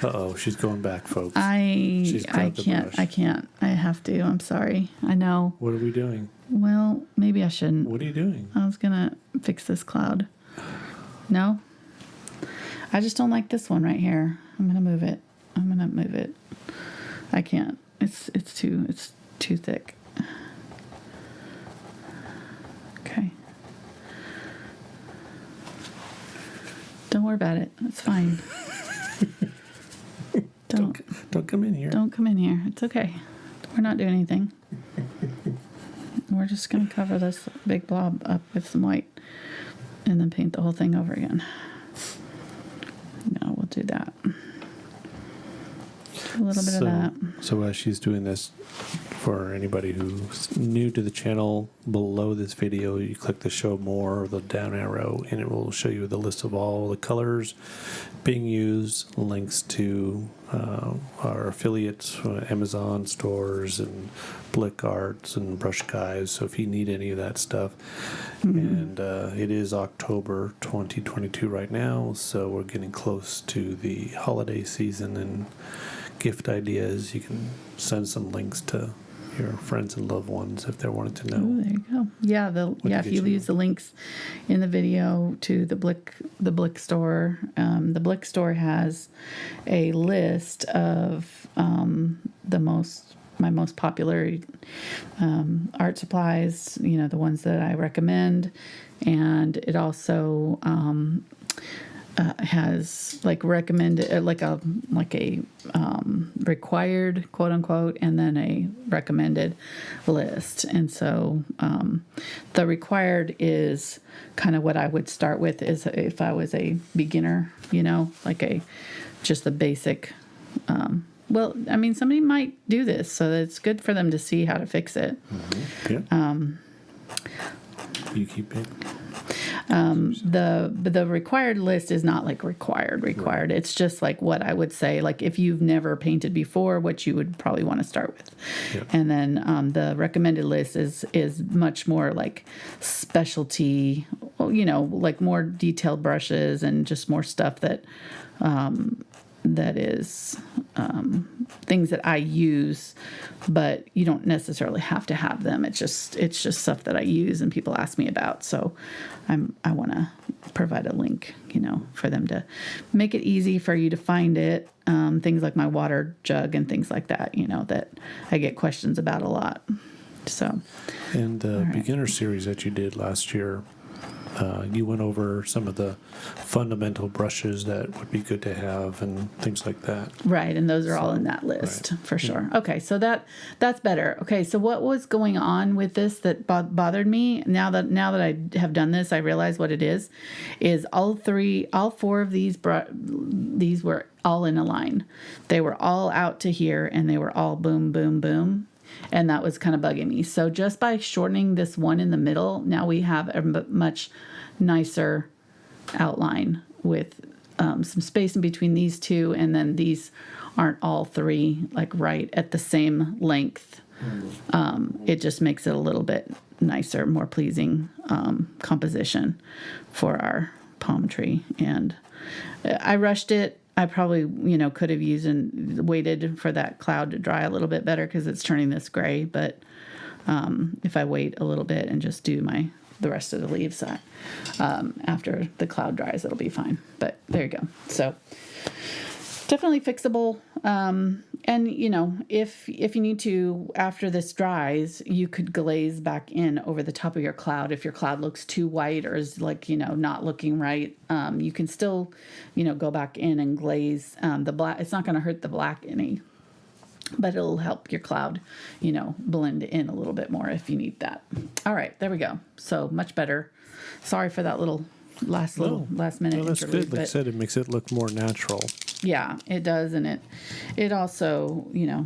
B: Uh-oh, she's going back, folks.
A: I
B: grabbed the brush.
A: can't. I have to. I'm sorry. I know.
B: What are we doing?
A: Well, maybe I shouldn't.
B: What are you doing?
A: I was gonna fix this cloud. No? I just don't like this one right here. I'm gonna move it. I can't. It's too thick. Okay. Don't worry about it. It's fine.
B: Don't come in here.
A: Don't come in here. It's okay. We're not doing anything. We're just going to cover this big blob up with some white and then paint the whole thing over again. No, we'll do that. A little bit of that.
B: So as she's doing this, for anybody who's new to the channel, below this video, you click the show more or the down arrow, and it will show you the list of all the colors being used, links to our affiliates, Amazon stores and Blick Arts and Brush Guys. So if you need any of that stuff, and it is October 2022 right now, so we're getting close to the holiday season and gift ideas. You can send some links to your friends and loved ones if they're wanting to know.
A: Ooh, there you go. Yeah, if you use the links in the video to the Blick store, the Blick store has a list of my most popular art supplies. You know, the ones that I recommend, and it also has like recommended like a required quote unquote and then a recommended list. And so the required is kind of what I would start with is if I was a beginner, you know, like just the basic. Well, I mean, somebody might do this, so it's good for them to see how to fix it.
B: Yeah. You keep it.
A: The required list is not like required. Right. It's just like what I would say, like if you've never painted before, what you would probably want to start with. Yep. And then the recommended list is much more like specialty, you know, like more detailed brushes and just more stuff that is things that I use, but you don't necessarily have to have them. It's just stuff that I use and people ask me about. So I want to provide a link, you know, for them to make it easy for you to find it. Things like my water jug and things like that, you know, that I get questions about a lot. So.
B: And the beginner series that you did last year, you went over some of the fundamental brushes that would be good to have and things like that. Right,
A: and those are all in that list for sure. Yeah. Okay, so that's better. Okay, so what was going on with this that bothered me? Now that I have done this, I realize what it is all four of these were all in a line. They were all out to here, and they were all boom, boom, boom. And that was kind of bugging me. So just by shortening this one in the middle, now we have a much nicer outline with some space in between these two. And then these aren't all three like right at the same length. It just makes it a little bit nicer, more pleasing composition for our palm tree. And I rushed it. I probably, you know, could have used and waited for that cloud to dry a little bit better because it's turning this gray. But if I wait a little bit and just do my the rest of the leaves. After the cloud dries, it'll be fine. But there you go. So definitely fixable. And you know, if you need to, after this dries, you could glaze back in over the top of your cloud. If your cloud looks too white or is like, you know, not looking right, you can still, you know, go back in and glaze the black. It's not going to hurt the black any, but it'll help your cloud, you know, blend in a little bit more if you need that. All right, there we go. So much better. Sorry for that little last minute
B: No, that's
A: interlude,
B: good. Like I said, it makes it look more natural.
A: yeah, it does, and it also, you know,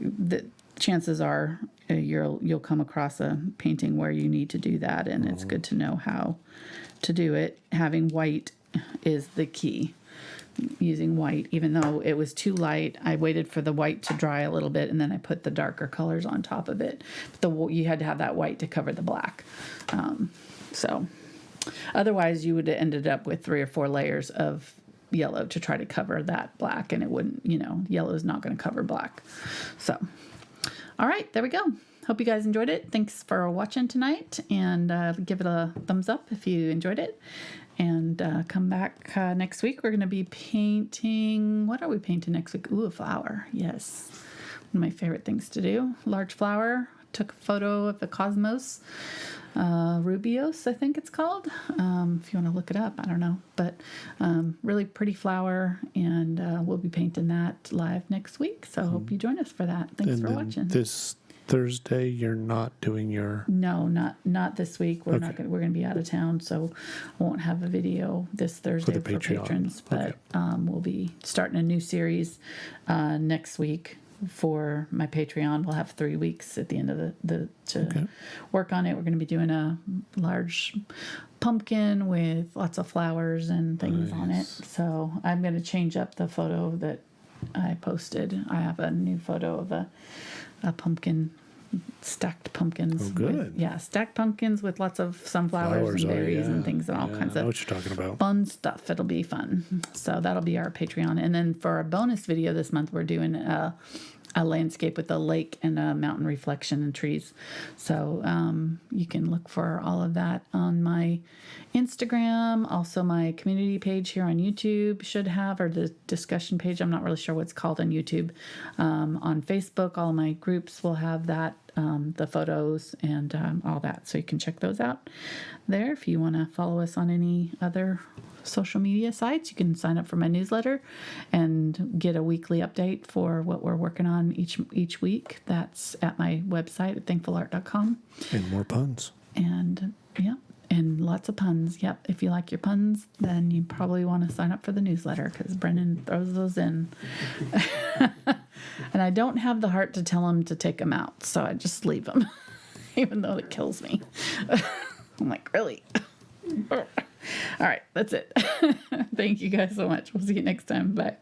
A: the chances are you'll come across a painting where you need to do that, and it's good to know how to do it. Having white is the key. Using white, even though it was too light, I waited for the white to dry a little bit, and then I put the darker colors on top of it. But you had to have that white to cover the black. So otherwise, you would have ended up with 3 or 4 layers of yellow to try to cover that black, and it wouldn't, you know, yellow is not going to cover black. So, all right, there we go. Hope you guys enjoyed it. Thanks for watching tonight, and give it a thumbs up if you enjoyed it. And come back next week. We're going to be painting, what are we painting next week? Ooh, a flower. Yes. One of my favorite things to do. Large flower. Took a photo of the cosmos. Rubios, I think it's called. If you want to look it up, I don't know. But really pretty flower, and we'll be painting that live next week. So hope you join us for that. Thanks for watching.
B: This Thursday, you're not doing your...
A: No, not this week. We're not going. We're going to be out of town, so I won't have a video this Thursday for patrons. But we'll be starting a new series next week for my Patreon. We'll have 3 weeks at the end of to work on it. We're going to be doing a large pumpkin with lots of flowers and things on it. So I'm going to change up the photo that I posted. I have a new photo of a pumpkin, stacked pumpkins.
B: Oh, good.
A: Stacked pumpkins with lots of sunflowers and berries and things and all kinds
B: I know
A: of
B: what you're talking about.
A: fun stuff. It'll be fun. So that'll be our Patreon. And then for our bonus video this month, we're doing a landscape with a lake and a mountain reflection and trees. So you can look for all of that on my Instagram. Also my community page here on YouTube should have, or the discussion page. I'm not really sure what's called on YouTube. On Facebook, all my groups will have that, the photos and all that. So you can check those out there. If you want to follow us on any other social media sites, you can sign up for my newsletter and get a weekly update for what we're working on each week. That's at my website at thankfulart.com.
B: And more puns.
A: And and lots of puns. Yep. If you like your puns, then you probably want to sign up for the newsletter because Brennan throws those in. And I don't have the heart to tell him to take them out, so I just leave them, even though it kills me. I'm like, really? All right, that's it. Thank you guys so much. We'll see you next time. Bye.